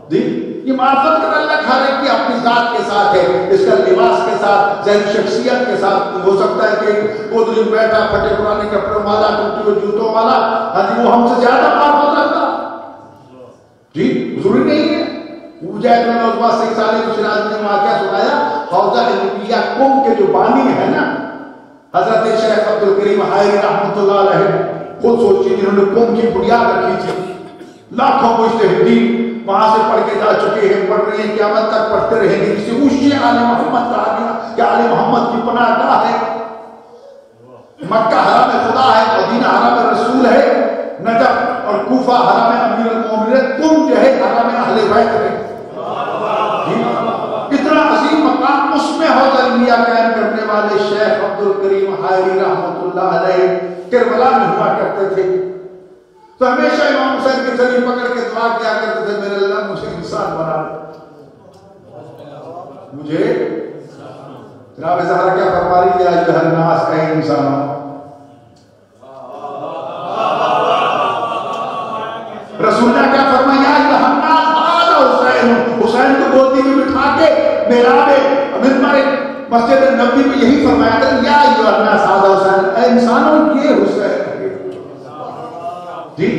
جی یہ معرفت کا اللہ کھانے کی اپنی ذات کے ساتھ ہے، اس کا لباس کے ساتھ، ذہنی شخصیت کے ساتھ. ہو سکتا ہے کہ وہ دن بیٹھا پھٹے پرانے کپڑوں والا، ٹوٹے ہوئے جوتوں والا، وہ ہم سے زیادہ معرفت رکھتا. جی ضروری نہیں ہے. مجاہد بن عتبہ سے سالے کو شراز نے واقعہ سنایا، حوضہ علمیہ قم کے جو بانی ہے نا حضرت شیخ عبد الکریم حائری رحمۃ اللہ علیہ، خود سوچیے جنہوں نے قم کی بنیاد رکھی تھی. لاکھوں مجتہدین وہاں سے پڑھ کے جا چکے ہیں، پڑھ رہے ہیں، قیامت تک پڑھتے رہیں گے. جسے اوشی آل محمد کہا گیا کہ آل محمد کی پناہ گاہ ہے. مکہ حرم خدا ہے، مدینہ حرم رسول ہے، نجف اور کوفہ حرم امیر المومنین، تم جو ہے حرم اہل بیت ہے. اتنا عظیم مقام اس میں حوضہ علمیہ قائم کرنے والے شیخ عبد الکریم حائری رحمۃ اللہ علیہ کربلا میں ہوا کرتے تھے. تو ہمیشہ امام حسین کے ذریعے پکڑ کے دعا کیا کرتے تھے، میرے اللہ مجھے انسان بنا دے، مجھے. جناب زہرا کیا فرما رہی ہے؟ ایھا الناس، اے انسانوں. رسول نے کیا فرمایا؟ ایھا الناس ھذا حسین. حسین کو گودی میں بٹھا کے محراب منبر مسجد نبوی میں یہی فرمایا تھا، یا ایھا الناس ھذا حسین، اے انسانوں یہ حسین. جی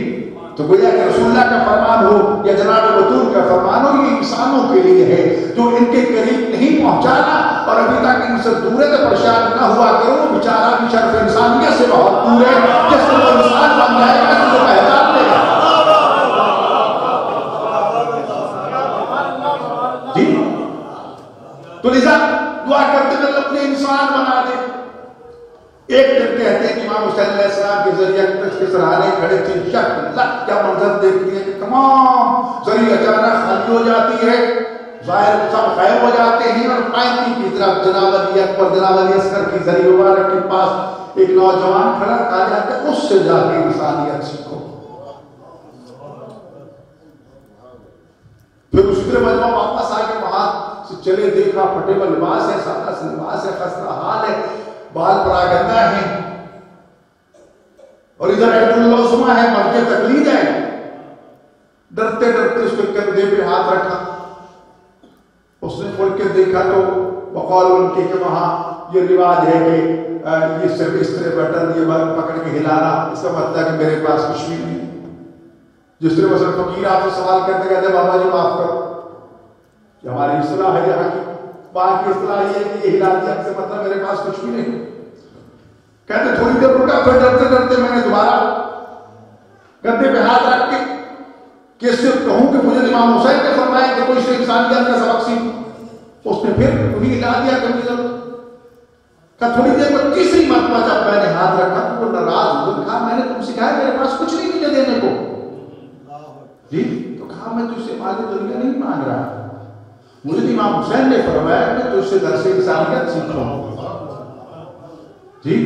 تو گویا کہ رسول اللہ کا فرمان ہو یا جناب بطول کا فرمان ہو، یہ انسانوں کے لیے ہے جو ان کے قریب نہیں پہنچانا اور ابھی تک ان سے دور سے پریشان نہ ہوا کرو، وہ بیچارہ بھی شرف انسانیت سے بہت دور ہے، جس سے وہ انسان بن جائے گا تو پہچان لے گا۔ جی تو لذا دعا کرتے ہیں اللہ اپنے انسان بنا دے۔ ایک دن کہتے ہیں کہ امام حسین علیہ السلام کے ذریعہ کے سرحانے کھڑے تھے، شک اللہ کیا منظر دیکھتی ہے کہ تمام ذریعہ اچانک خالی ہو جاتی ہے، ظاہر سب غائب ہو جاتے ہیں، اور قائدی کی طرف جناب علی اکبر جناب علی اصغر کی ذریعہ مبارک کے پاس ایک نوجوان کھڑا، کہا جاتا ہے اس سے جا کے انسانیت سیکھو۔ پھر اسی طرح مجمع واپس آ کے وہاں سے چلے، دیکھا پھٹے ہوئے لباس ہے، سادہ سے لباس ہے، خستہ حال ہے، بال پراگندہ ہے، اور ادھر عبد العظمہ ہے، مرد تقلید ہے۔ ڈرتے ڈرتے اس کے کندھے پہ ہاتھ رکھا، اس نے کھول کے دیکھا تو بقول ان کے کہ وہاں یہ رواج ہے کہ یہ صرف اس طرح بٹن یہ بل پکڑ کے ہلانا، اس کا مطلب ہے کہ میرے پاس کچھ بھی نہیں۔ جس طرح مثلا فقیر آپ سے سوال کرتے کہتے بابا جی معاف کرو، یہ ہماری اصطلاح ہے یہاں کی، وہاں کی اصطلاح یہ ہے کہ یہ ہلا دیا سے مطلب میرے پاس کچھ بھی نہیں۔ کہتے تھوڑی دیر رکا، پھر ڈرتے ڈرتے میں نے دوبارہ گدے پہ ہاتھ رکھ کے کہ صرف کہوں کہ مجھے امام حسین نے فرمایا کہ کوئی سے انسانیت کا سبق سیکھ، اس نے پھر انہیں ہلا دیا کبھی ضرور کہ تھوڑی دیر پر تیسری مرتبہ جب میں نے ہاتھ رکھا تو وہ ناراض ہوئے، کہا میں نے تم سکھایا میرے پاس کچھ نہیں مجھے دینے کو۔ جی تو کہا میں تجھ سے مال دنیا نہیں مانگ رہا، مجھے امام حسین نے فرمایا کہ تجھ سے درس انسانیت سیکھو۔ جی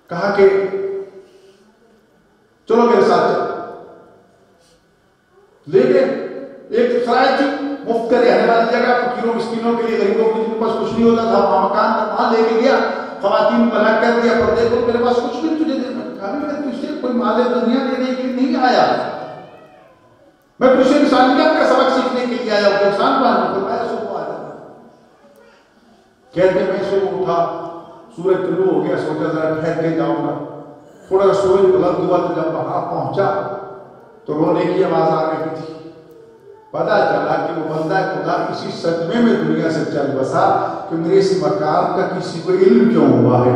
کہا کہ چلو میرے ساتھ چل، لے گئے ایک سرائے تھی مفت رہنے والی جگہ، فقیروں مسکینوں کے لیے، غریبوں کے لیے، پاس کچھ نہیں ہوتا تھا، وہاں مکان تھا، وہاں لے کے گیا، خواتین کو منع کر دیا، پر دیکھو میرے پاس کچھ نہیں تجھے دینا۔ کہا میں تجھ سے کوئی مال دنیا دینے کے لیے نہیں آیا، میں تجھ سے انسانیت کا سبق سیکھنے کے لیے آیا ہوں، انسان بننا۔ تو میں صبح آیا کہتے میں صبح اٹھا، سورج طلوع ہو گیا، سوچا ذرا ٹھہر کے جاؤں گا، تھوڑا سورج بلند ہوا تو جب وہاں پہنچا تو رونے کی آواز آ رہی تھی۔ پتا چلا کہ وہ بندہ خدا اسی صدمے میں دنیا سے چل بسا کہ میرے اس مقام کا کسی کو علم کیوں ہوا ہے،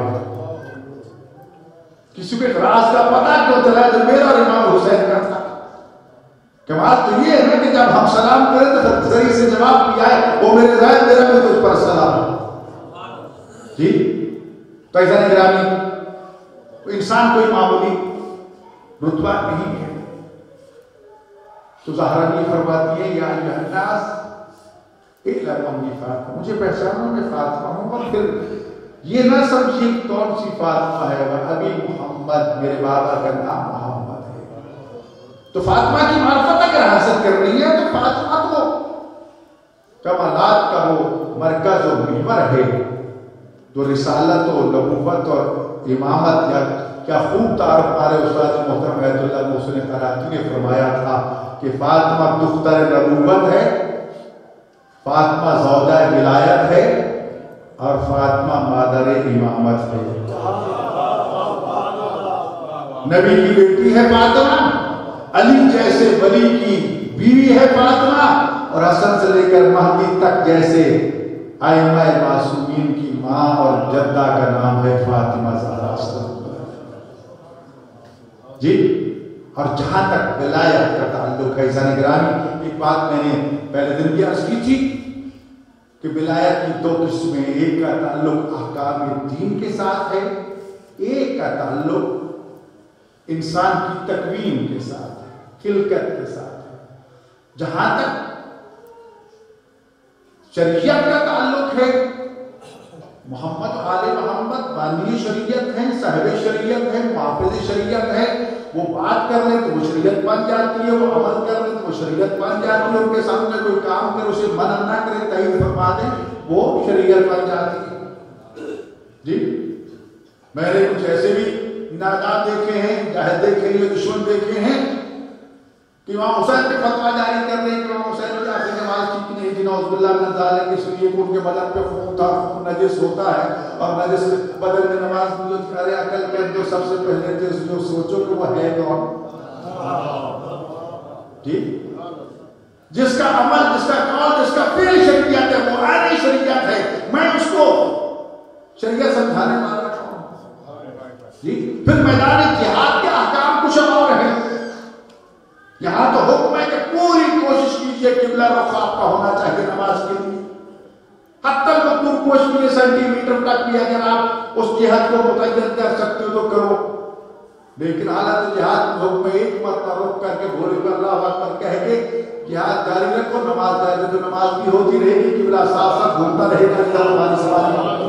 کسی کو راز کا پتا کیوں چلا جو میرا اور امام حسین کا تھا۔ کمال تو یہ ہے نا کہ جب ہم سلام کریں تو ذریعے سے جواب کیا ہے وہ میرے زائد میرا بھی تجھ پر سلام۔ جی تو ایسا نگرانی انسان کوئی معمولی رتبہ نہیں ہے۔ تو زہرا یہ فرماتی ہے یا ایھا الناس اعلموا فاطمہ، مجھے پہچانو میں فاطمہ ہوں، اور پھر یہ نہ سمجھیے کون سی فاطمہ ہے، وہ ابھی محمد، میرے بابا کا نام محمد ہے۔ تو فاطمہ کی معرفت اگر حاصل کرنی ہے تو فاطمہ تو کمالات کا وہ مرکز و محور ہے، جو رسالت و نبوت اور امامت، یا کیا خوب تعارف ہمارے استاد محترم بیت اللہ محسن قرافی نے فرمایا تھا کہ فاطمہ دختر نبوت ہے، فاطمہ زوجہ ولایت ہے، اور فاطمہ مادر امامت ہے۔ نبی کی بیٹی ہے فاطمہ، علی جیسے ولی کی بیوی ہے فاطمہ، اور حسن سے لے کر مہدی تک جیسے ائمہ معصومین کی ماں اور جدہ کا نام ہے فاطمہ زہرا۔ جی اور جہاں تک ولایت کا تعلق ہے عزیزان گرامی، ایک بات میں نے پہلے دن بھی عرض کی تھی کہ ولایت کی دو قسمیں، ایک کا تعلق احکام دین کے ساتھ ہے، ایک کا تعلق انسان کی تکوین کے ساتھ ہے، خلقت کے ساتھ ہے۔ جہاں تک شریعت کا تعلق ہے، محمد آل محمد بانی شریعت ہیں، صاحب شریعت ہیں، محافظ شریعت ہیں، وہ بات کر لیں تو وہ شریعت بن جاتی ہے، وہ عمل کر لیں تو وہ شریعت بن جاتی ہے، ان کے سامنے کوئی کام کرے اسے منع نہ کرے، تائید فرما دیں وہ شریعت بن جاتی ہے۔ جی میں نے کچھ ایسے بھی نادان دیکھے ہیں، جاہد دیکھے ہیں، دشمن دیکھے ہیں کہ امام حسین پہ فتویٰ جاری کر رہے ہیں کہ امام حسین نے آپ سے نماز کی نہیں تھی، نعوذ باللہ من ذالک، اس لیے کہ ان کے بدن پہ خون تھا، خون نجس ہوتا ہے، اور نجس بدن میں نماز نہیں کرے۔ عقل کے اندر سب سے پہلے جو سوچو کہ وہ ہے کون، جس کا عمل، جس کا قول، جس کا فعل شریعت ہے، وہ عین شریعت ہے، میں اس کو شریعت سمجھانے والا پھر میدان جہاد کے احکام کچھ اور ہیں. یہاں تو حکم ہے کہ پوری کوشش کیجئے قبلہ رخ آپ کا ہونا چاہیے نماز کے لیے، حتی کوئی سینٹی میٹر تک بھی اگر آپ اس جہاد کو متعین کر سکتے ہو تو کرو. لیکن حالت جہاد حکم ایک مرتبہ رک کر کے بھولے کر اللہ اکبر کہہ کے جہاد جاری رکھو، نماز جاری رکھو، نماز بھی ہوتی رہے گی، قبلہ ساتھ ساتھ گھومتا رہے گا ہماری سواری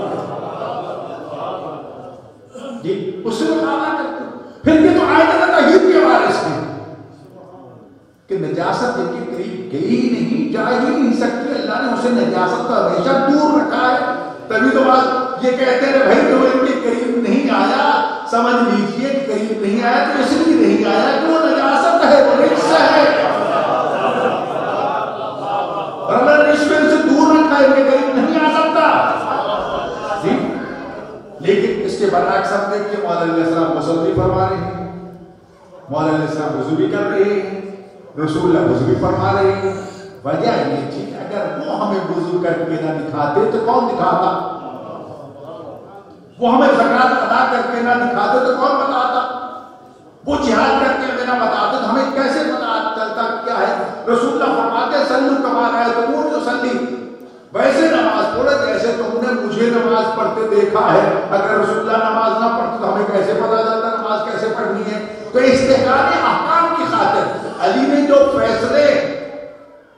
جی اس سے مقابلہ کرتے. پھر یہ تو آیت تحید کے وارث ہیں کہ نجاست ان کے قریب گئی نہیں، جا ہی نہیں سکتی. اللہ نے اسے نجاست کا ہمیشہ دور رکھا ہے. تبھی تو بات یہ کہتے ہیں بھائی جو ان کے قریب نہیں آیا، سمجھ لیجئے قریب نہیں آیا تو اس لیے نہیں آیا کہ وہ نجاست ہے، وہ رجس ہے، اور اللہ نے اس میں سے دور رکھا ہے، ان کے قریب نہیں آ سکتا. جی لیکن اس کے برعکس ہم دیکھیں مولا علیہ السلام مصلی فرما رہے ہیں، مولا علیہ السلام وضو بھی کر رہے ہیں، رسول اللہ وضو بھی فرما رہے ہیں. وجہ یہ تھی کہ اگر وہ ہمیں وضو کر کے نہ دکھاتے تو کون دکھاتا؟ وہ ہمیں زکات ادا کر کے نہ دکھاتے تو کون بتاتا؟ وہ جہاد کر کے نہ بتاتے تو ہمیں کیسے پتا چلتا کیا ہے؟ رسول اللہ فرماتے سلو کما رہے تو وہ جو سلی ویسے نماز پڑھے جیسے تم نے مجھے نماز پڑھتے دیکھا ہے. اگر رسول اللہ نماز نہ پڑھتے تو ہمیں کیسے پتا چلتا نماز کیسے پڑھنی ہے؟ تو استحقاق احکام کی خاطر علی نے جو فیصلے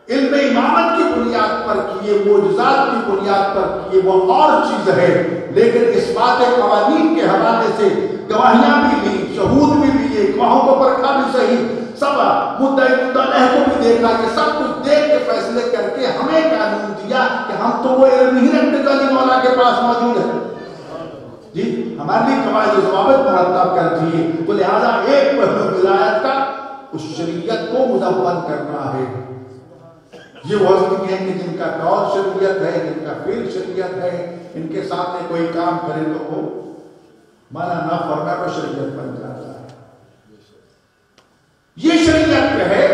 علم امامت کی بنیاد پر کیے، معجزات کی بنیاد پر کیے، وہ اور چیز ہے. لیکن اس بات قوانین کے حوالے سے گواہیاں بھی لی، شہود بھی لیے، گواہوں کو پرکھا بھی صحیح، سب مدعی مدعا کو بھی دیکھا، یہ سب کچھ دیکھ کے فیصلے کر کے ہمیں قانون دیا کہ ہم تو وہ علم نہیں رکھتے جو علی مولا کے پاس موجود ہے. جی ہمارے لیے قواعد و ضوابط مرتب کرتی ہے. تو لہذا ایک پہلو ولایت کا اس شریعت کو مدون کرنا ہے. یہ وہ ہیں کہ جن کا قول شریعت ہے، جن کا فعل شریعت ہے، ان کے سامنے کوئی کام کرے تو وہ مانا نہ فرما کو شریعت بن جاتا ہے. یہ شریعت پہ ہے،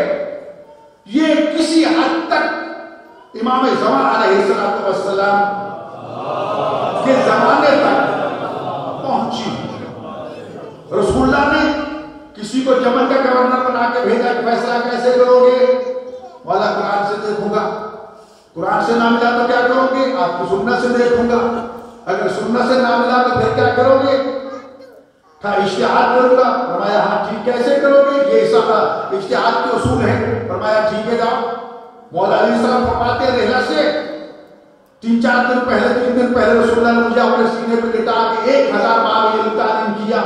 یہ کسی حد تک امام زمان علیہ السلام کے زمانے تک پہنچی. رسول اللہ نے کسی کو یمن کا گورنر بنا کے بھیجا کہ فیصلہ کیسے کرو گے؟ والا قرآن سے دیکھوں گا، قرآن سے نہ ملا تو کیا کرو گے؟ آپ کو سنت سے دیکھوں گا، اگر سنت سے نہ ملا تو پھر کیا کرو گے؟ کہا اجتہاد کروں گا. فرمایا ہاں ٹھیک، کیسے کرو گے؟ یہ سب اجتہاد کے اصول ہیں. فرمایا ٹھیک ہے جاؤ. مولا علیہ السلام فرماتے ہیں رحلہ سے 3-4 دن پہلے 3 دن پہلے رسول اللہ نے مجھے اپنے سینے پہ لٹا کے 1000 باب علم تعلیم کیا.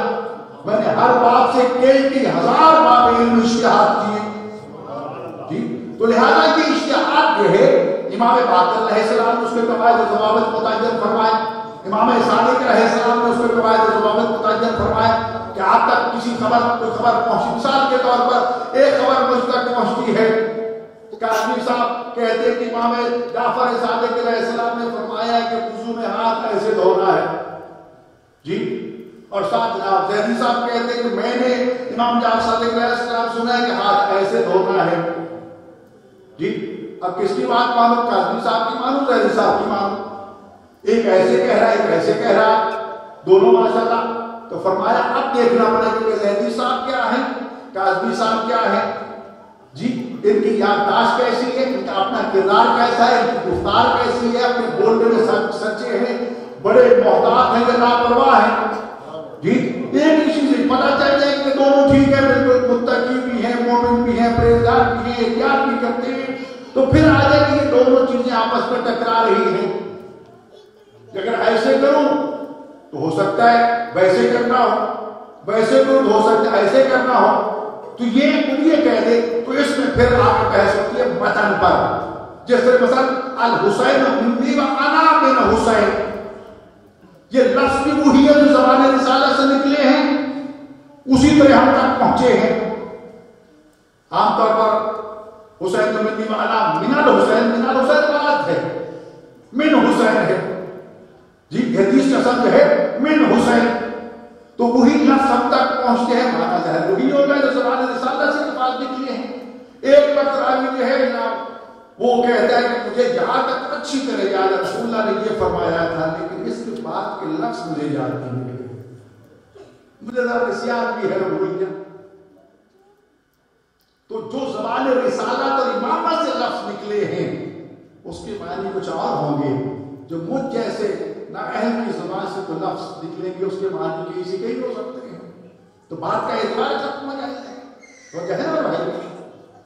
میں نے ہر باب سے کئی 1000 باب علم اجتہاد کیے. تو لہذا یہ اجتہاد جو ہے امام باقر علیہ السلام نے اس کے قواعد و ضوابط متعین فرمائے، امام صادق علیہ السلام نے اس کے قواعد و ضوابط متعین فرمائے کہ آپ تک کسی کوئی خبر پہنچی. مثال کے طور پر ایک خبر مجھ تک پہنچتی ہے، کاشمی صاحب کہتے ہیں کہ امام جعفر صادق علیہ السلام نے فرمایا کہ وضو میں ہاتھ ایسے دھونا ہے. جی اور ساتھ جناب زیدی صاحب کہتے ہیں کہ میں نے امام جعفر صادق علیہ السلام سنا ہے کہ ہاتھ ایسے دھونا ہے. جی اب کس کی بات مانو؟ کاظمی صاحب کی مانو، زیدی صاحب کی مانو؟ ایک ایسے کہہ رہا ہے، ایک ایسے کہہ رہا ہے، دونوں ماشاءاللہ. تو فرمایا اب دیکھنا پڑے گا کہ زیدی صاحب کیا ہیں، کاظمی صاحب کیا ہیں. جی ان کی یادداشت کیسی ہے، ان کا اپنا کردار کیسا ہے، ان کی گفتار کیسی ہے، اپنے بولنے میں سچے ہیں، بڑے محتاط ہیں یا لاپرواہ ہیں. جی ایک ہی چیز پتہ چل جائے کہ دونوں ٹھیک ہے، بالکل متقی بھی ہیں، مومن بھی ہیں، پرہیزگار بھی ہیں، احتیاط بھی کرتے ہیں. تو پھر آ جائے کہ یہ دونوں چیزیں آپس میں ٹکرا رہی ہیں. اگر ایسے کروں تو ہو سکتا ہے ویسے کرنا ہو، ویسے کروں تو ہو سکتا ہے ایسے کرنا ہو. تو یہ کہہ دے تو اس میں پھر آپ بحث ہوتی ہے متن پر. جیسے مثلا الحسین منی و انا من حسین، یہ لفظ بھی وہی ہے جو زبان رسالہ سے نکلے ہیں، اسی طرح ہم تک پہنچے ہیں. عام طور پر حسین منی و انا من الحسین، من الحسین غلط ہے، من حسین ہے. جی حدیث کا سب ہے من حسین، تو وہی لفظ ہم تک پہنچتے ہیں. مانا ظاہر وہی ہوگا جو زبان رسالہ سے الفاظ نکلے ہیں. ایک وقت راوی جو ہے جناب وہ کہتا ہے کہ مجھے جہاں تک اچھی طرح یاد ہے رسول اللہ نے یہ فرمایا تھا، لیکن اس کے بعد کے لفظ مجھے یاد نہیں ہے، مجھے ذرا نسیان بھی ہے بھول گیا. تو جو زبان رسالت اور امامت سے لفظ نکلے ہیں اس کے معنی کچھ اور ہوں گے. جو مجھ جیسے نااہل کی زبان سے تو لفظ نکلیں گے اس کے معنی کسی کے ہی ہو سکتے ہیں. تو بات کا اعتبار ختم ہو جائے گا. وجہ ہے نا بھائی.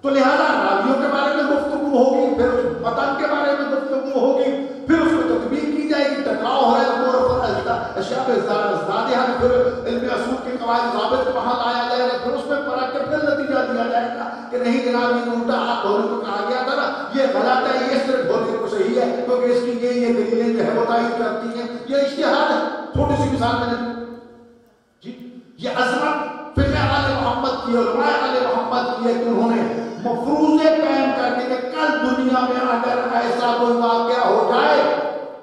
تو لہذا راویوں کے بارے میں گفتگو ہوگی، پھر اس متن کے بارے میں گفتگو ہوگی، پھر اس کو تطبیق کی جائے گی. ٹکراؤ ہو رہا ہے اشیاء پہ زیادہ ہے، پھر علم اصول کے قواعد ضابط وہاں لایا جائے گا، پھر اس میں پرکھ کے پھر نتیجہ دیا جائے گا کہ نہیں جناب یہ الٹا ہاتھ دھونے کو کہا گیا تھا نا، یہ غلط ہے، یہ صرف دھونے کو صحیح ہے کیونکہ اس کی یہ دلیلیں جو ہے وہ تائید کرتی ہیں. یہ اجتہاد ہے. چھوٹی سی مثال میں نے جی یہ عظمت فقہ آل محمد کی، علماء آل محمد کی ہے کہ انہوں نے مفروضے قائم کر کے کہ کل دنیا میں اگر ایسا کوئی واقعہ ہو جائے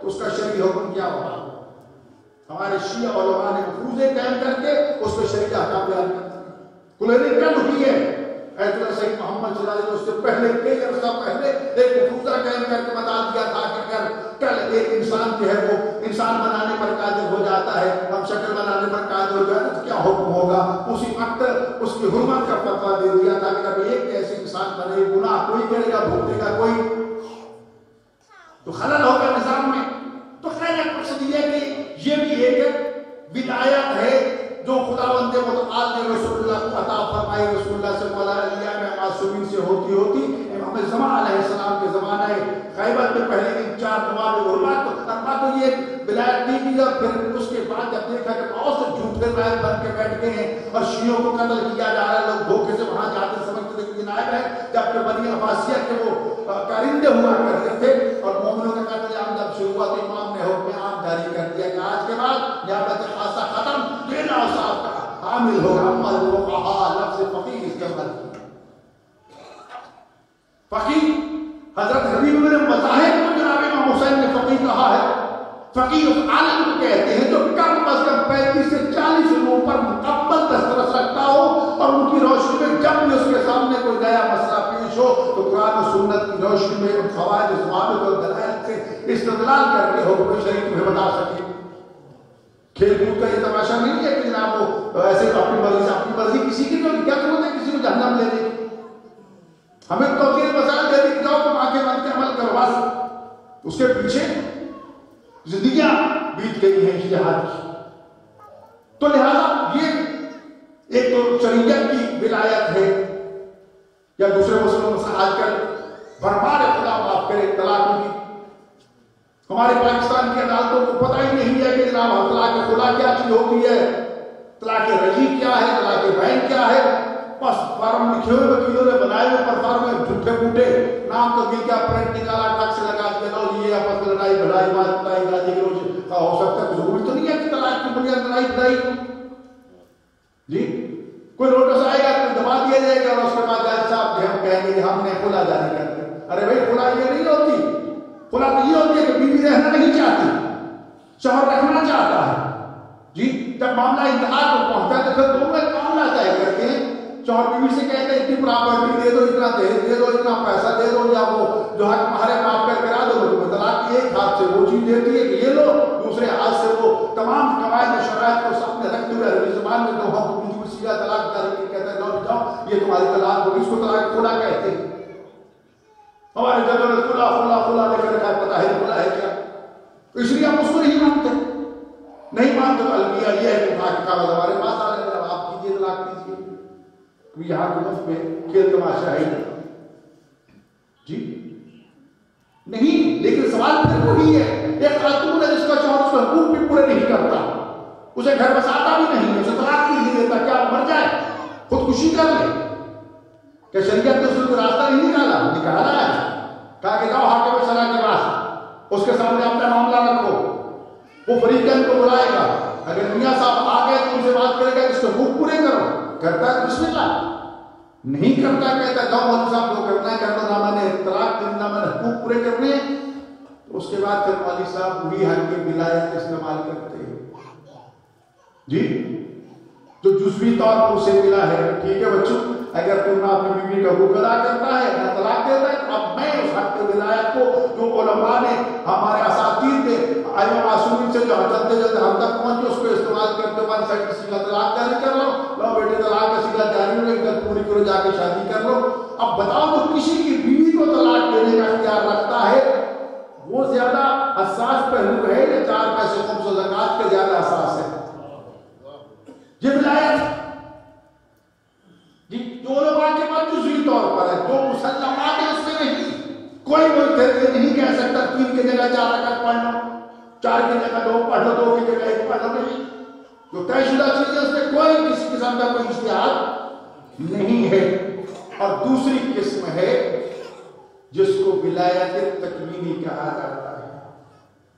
تو اس کا شرعی حکم کیا ہوگا. ہمارے شیعہ علماء نے مفروضے قائم کر کے اس پہ شرعی احکام بیان کرتے ہیں. کلینک کل ہوئی ہے ایت اللہ سید محمد صلی اللہ علیہ وسلم، اس سے پہلے کئی عرصہ پہلے ایک مفروضہ قائم کر کے بتا دیا تھا کہ اگر کل ایک انسان جو ہے وہ انسان بنانے پر قادر ہو جاتا ہے، ہم شکل بنانے پر قادر ہو جاتا ہے تو کیا حکم ہوگا. اسی وقت اس کی حرمت کا فتویٰ دے دیا تھا کہ اگر ایک ایسی انسان بنے گناہ کوئی کرے گا بھگتے گا کوئی، تو خلل ہوگا نظام میں. تو خیر مقصد یہ ہے کہ یہ بھی ایک ولایت ہے جو خداوند متعال نے رسول اللہ کو عطا فرمائی. رسول اللہ صلی اللہ علیہ وسلم معصومین سے ہوتی امام زمان علیہ السلام کے زمانہ خیبر میں پہلے دن 4 نواب علماء تو یہ ولایت دی گئی. اور پھر اس کے بعد جب دیکھا کہ بہت سے جھوٹے نائب بن کے بیٹھ گئے ہیں اور شیعوں کو قتل کیا جا رہا ہے، لوگ دھوکے سے وہاں جاتے سمجھتے تھے کہ یہ نائب ہے، جبکہ بنی عباسیہ کے وہ کارندے ہوا کرتے تھے. اور مومنوں کا قتل عام جب شروع ہوا تو امام نے حکم عام جاری کر دیا کہ آج کے بعد نیابت خاصہ ختم، دینا صاحب کا حامل ہوگا عمل فقہا، لفظ فقیہ استعمال کیا. فقیہ حضرت حبیب بن مظاہر کو جناب امام حسین نے فقیہ کہا ہے. فقیہ اس عالم کو کہتے ہیں جو کم از کم 35 سے 40 لوگوں پر مکمل دسترس رکھتا ہو اور ان کی روشنی میں جب بھی اس کے سامنے کوئی نیا مسئلہ پیش ہو تو قرآن و سنت کی روشنی میں ان قواعد ضوابط اور دلائل سے استدلال کر کے حکم شرعی تمہیں بتا سکے. کھیل کود کا یہ تماشا نہیں ہے کہ جناب وہ ایسے اپنی مرضی سے اپنی مرضی کسی کی تو کیا ضرورت ہے کسی کو جہنم لے دے. ہمیں توقیر مسائل دے دی کہ جاؤ تم آگے بن کے عمل کرو بس. اس کے پیچھے زندگیاں بیت گئی ہیں اجتہاد کی. تو لہذا یہ ایک تو شریعت کی ولایت ہے. یا دوسرے مسلموں سے آج کل برباد خدا معاف کرے طلاقوں کی. ہمارے پاکستان کی عدالتوں کو پتہ ہی نہیں ہے کہ جناب طلاق خلا کیا چیز ہوتی ہے، طلاق رجی کیا ہے، طلاق بین کیا ہے. بس فارم لکھے ہوئے وکیلوں نے بنائے ہوئے پر فارم میں جھوٹے پوٹے نام تو مل گیا، پرنٹ نکالا، ٹک سے لگا دیا، لو یہ آپس میں لڑائی بڑھائی بات بتائی گا جی روز ہو سکتا ہے. ضروری تو نہیں ہے کہ طلاق کی بنیاد لڑائی بڑھائی جی کوئی نوٹس آئے گا تو دبا دیا جائے گا اور اس کے بعد جج صاحب ہم کہیں گے کہ ہم نے کھلا جاری کر دیا. ارے بھائی کھلا یہ نہیں ہوتی. کھلا تو یہ ہوتی ہے کہ بیوی رہنا نہیں چاہتی، شوہر رکھنا چاہتا ہے. جی جب معاملہ انتہا کو پہنچتا ہے تو پھر دونوں ایک معاملہ طے کرتے ہیں. شوہر بیوی سے کہتے ہیں اتنی پراپرٹی دے دو، اتنا دہیج دے دو، اتنا پیسہ دے دو، یا وہ جو حق مہارے معاف کر کرا دو. طلاق کی ایک ہاتھ سے وہ چیز دیتی ہے کہ یہ لو، دوسرے ہاتھ سے وہ تمام قواعد شرائط کو سامنے رکھتے ہوئے عربی زبان میں دو حق کو سیدھا طلاق جاری کہتا ہے لو جاؤ یہ تمہاری طلاق ہوگی. اس کو طلاق خلا کہتے ہیں. ہمارے جگہ میں خلا خلا خلا لے کر رکھا پتہ ہے خلا ہے کیا. اس لیے ہم اس کو نہیں مانتے. نہیں مانتے تو المیہ یہ ہے کہ کاغذ ہمارے پاس آ رہے ہیں، آپ کیجیے طلاق کیجیے. یہاں کے مفت میں کھیل تماشا ہے جی نہیں. لیکن سوال پھر وہی ہے، ایک خاتون ہے جس کا شوہر اس کا حقوق بھی پورے نہیں کرتا، اسے گھر بساتا بھی نہیں، اسے طلاق بھی نہیں دیتا، کیا مر جائے خودکشی کر لے؟ کہ شریعت نے اس کو راستہ نہیں نکالا ہے. کہا کہ جاؤ حاکم شرع کے پاس، اس کے سامنے اپنا معاملہ رکھو، وہ فریقین کو بلائے گا. اگر میاں صاحب آ گئے تو ان سے بات کرے گا کہ اس کے حقوق پورے کرو. کرتا ہے بسم اللہ، نہیں کرتا کہتا جاؤ مولوی صاحب کو کرنا ہے کر دو، نہ میں نے طلاق دینی نہ میں نے حقوق پورے کرنے. اس کے بعد پھر مولوی صاحب وہی حق کی ولایت استعمال کرتے ہیں جی جو جزوی طور پر اسے ملا ہے. ٹھیک ہے بچوں، اگر تو نہ اپنی بیوی کا حقوق ادا کرتا ہے نہ طلاق دیتا ہے، اب میں اس حق ولایت کو جو علماء نے ہمارے اساتید نے ائمہ معصومین سے جو چلتے چلتے ہم تک پہنچے اس کو استعمال کرتے ہوئے سے کسی کا طلاق جاری کر لو، لو بیٹے طلاق کا سیدھا جاری ہو گئی، پوری کرو جا کے شادی کر لو۔ اب بتاؤ تو کسی کی بیوی کو طلاق دینے کا اختیار رکھتا ہے وہ زیادہ حساس پہلو ہے یا 4 پیسے خمس و زکوٰۃ کے زیادہ حساس ہے؟ یہ ولایت جو علماء کے بعد جزوی طور پر ہے، جو مسلمات ہیں اس میں نہیں، کوئی نہیں کہہ سکتا 3 کی جگہ 4 رکعت پڑھ لو، 4 کی جگہ 2 پڑھ لو، 2 کی جگہ 1 پڑھ لو، نہیں۔ جو طے شدہ چیز ہے اس میں کوئی کسی قسم کا کوئی اجتہاد نہیں ہے۔ اور دوسری قسم ہے جس کو ولایت تکوینی کہا جاتا ہے،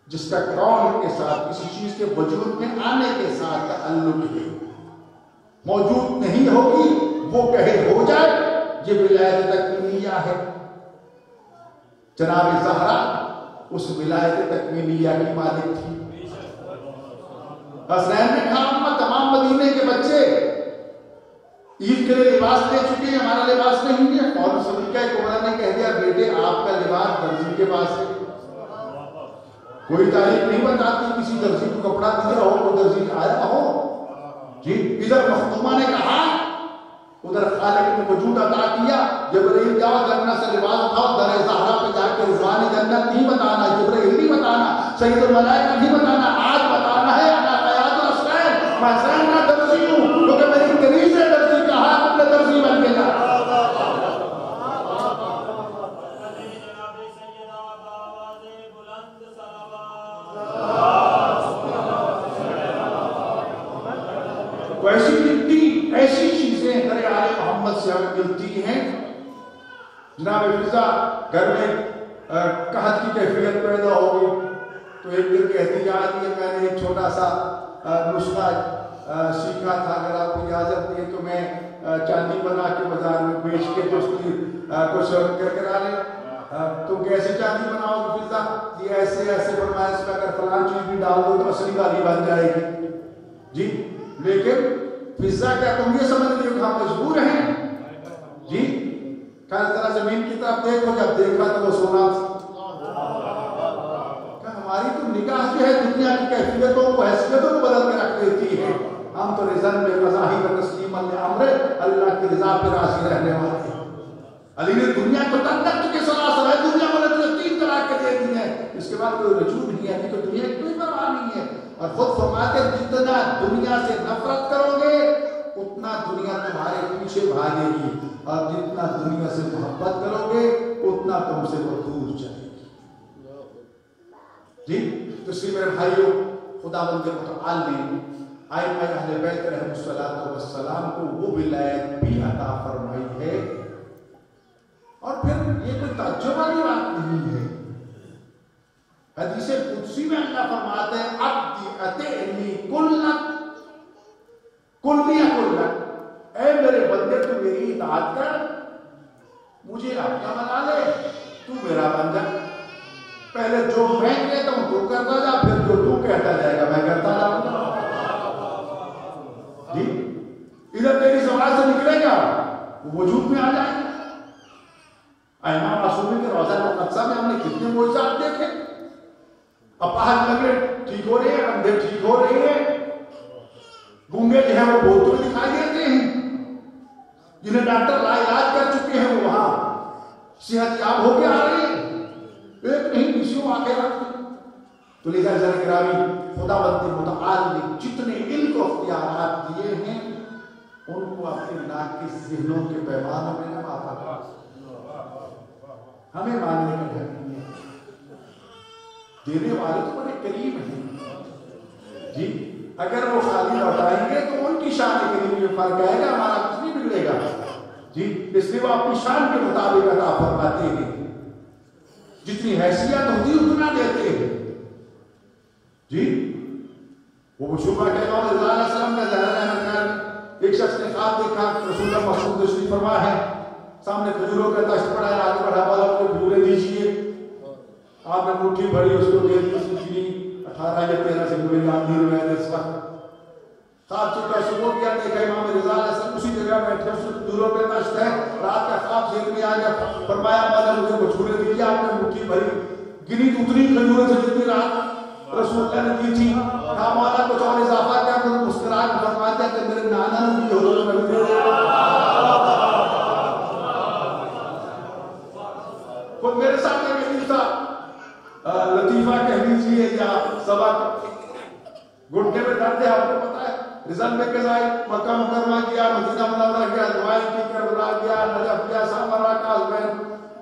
جس کا کون کے ساتھ کسی چیز کے وجود میں آنے کے ساتھ تعلق ہے، موجود نہیں ہوگی وہ کہے ہو جائے، یہ ولایت تکوینیہ ہے۔ جناب زہرا اس ولایت تکوینیہ کی مالک تھی۔ حسین نے کہا تمام مدینے کے بچے عید کے لیے لباس دے چکے ہیں، ہمارا لباس نہیں ہے۔ اور صدیقہ کبریٰ نے کہہ دیا بیٹے آپ کا لباس درزی کے پاس ہے۔ کوئی تاریخ نہیں بتاتی کسی درزی کو کپڑا دیا ہو، کوئی درزی آیا ہو جی۔ ادھر مخدومہ نے کہا، ادھر خالق نے وجود عطا کیا، جبرائیل جاؤ جنت سے لباس اٹھاؤ، در زہرا پہ جا کے رضوان جنت نہیں بتانا، جبرائیل نہیں بتانا، سید الملائکہ نہیں بتانا، آج بتانا ہے انا قیاد الحسین، میں حسین کا درزی ہوں، کیونکہ میری کنیز سے درزی کہا اپنے درزی بن کے جا۔ تو ایسی چیزیں در آل محمد سے ہمیں ملتی ہیں۔ جناب فضا گھر میں قحط کی کیفیت پیدا ہو گئی تو ایک دن کہتی جا رہی ہے میں نے ایک چھوٹا سا نسخہ سیکھا تھا، اگر آپ کو اجازت دیں تو میں چاندی بنا کے بازار میں بیچ کے تو اس کی کچھ کرا لیں۔ تو کیسے چاندی بناؤ گے فضا؟ یہ ایسے ایسے فرمایا اس میں اگر فلان چیز بھی ڈال دو تو اصلی والی بن جائے گی جی۔ لیکن فضا کیا تم یہ سمجھ رہی ہو کہ ہم مجبور ہیں جی؟ کہا ذرا زمین کی طرف دیکھو، جب دیکھا تو وہ سونا کہ ہماری تو نگاہ جو ہے دنیا کی کیفیتوں کو حیثیتوں کو بدل کے رکھ دیتی ہے۔ ہم تو رضا بالقضاء و تسلیما لامر، اللہ کی رضا پہ راضی رہنے والے ہیں۔ علی نے دنیا کو تنگ کر چکے سلاسل ہے، دنیا کو 3 طلاق کے دے دی ہے، اس کے بعد کوئی رجوع نہیں ہے، کہ دنیا کی کوئی پرواہ نہیں ہے۔ اور خود فرماتے جتنا دنیا سے نفرت کرو گے اتنا دنیا تمہارے پیچھے بھاگے گی، اور جتنا دنیا سے محبت کرو گے اتنا تم سے وہ دور جائے گی جی۔ تو اس لیے میرے بھائیوں، خداوند متعال نے ائمہ اہل بیت رحمۃ الصلوۃ والسلام کو وہ ولایت بھی عطا فرمائی ہے۔ اور پھر یہ کوئی تعجب والی بات نہیں ہے، حدیث قدسی میں اللہ فرماتے ہیں عبدی اطعنی کلک کلک، اے میرے بندے تو میری اطاعت کر، مجھے اپنا بنا لے، تو میرا بن جا۔ پہلے جو میں کہتا ہوں تو کرتا جا، پھر جو تو کہتا جائے گا میں کرتا جاؤں گا جی۔ ادھر تیری زبان سے نکلے گا وہ وجود میں آ جائے گا۔ ائمہ معصومین کے روضہ مقدسہ میں ہم نے کتنے معجزات دیکھے، اپاہج لگے ٹھیک ہو رہے ہیں، اندھے ٹھیک ہو رہے ہیں، گونگے جو ہیں وہ بولتے ہوئے دکھائی دیتے ہیں، جنہیں ڈاکٹر لا علاج کر چکے ہیں وہ وہاں صحت یاب ہو کے آ رہے ہیں، ایک نہیں کسی آ کے رکھتے۔ تو لہذا عزیزان گرامی، خداوند متعال نے جتنے علم کو اختیارات دیے ہیں ان کو اپنے ناقص ذہنوں کے پیمانوں میں نہ ماپا، ہمیں ماننے کا ڈر نہیں ہے۔ دینے والے تو بڑے کریم ہیں جی، اگر وہ خالی لوٹائیں گے تو ان کی شان کریم میں فرق آئے گا، ہمارا کچھ نہیں بگڑے گا جی۔ اس لیے وہ اپنی شان کے مطابق عطا فرماتے ہیں، جتنی حیثیت ہوتی اتنا دیتے ہیں جی۔ وہ شبہ کہتا ہوں رضی اللہ علیہ وسلم کا ظاہر احمد ایک شخص نے خواب دیکھا، رسول اللہ مقصود تشریف فرما ہے، سامنے کھجوروں کا تشت پڑا ہے، آگے بڑھا والا کو کھجوریں دیجیے، آپ نے مٹھی بھری اس کو دے دی، 18 یا 13 سے کوئی یاد نہیں روایت اس وقت خواب چکا صبح کیا دیکھا امام رضا علیہ السلام اسی جگہ بیٹھے اس دوروں پہ نشت ہے. رات کا خواب ذہن میں آ گیا. فرمایا اللہ نے مجھے کھجوریں دی. آپ نے مٹھی بھری گنی اتنی کھجوریں سے جتنی رات رسول اللہ نے دی تھی. کہا مولا کچھ اور اضافہ کیا؟ تو مسکرا کے فرماتے ہیں کہ میرے نانا نے دی حضور میں دے کوئی میرے سامنے نہیں تھا. لطیفہ کہہ لیجیے یا سبق گھٹنے میں درد ہے. آپ کو پتا ہے رزلٹ میں کزائی مکہ مکرمہ گیا, مدینہ منورہ گیا, دعائیں کی, کربلا گیا, نجف گیا, سامرا کاظمین,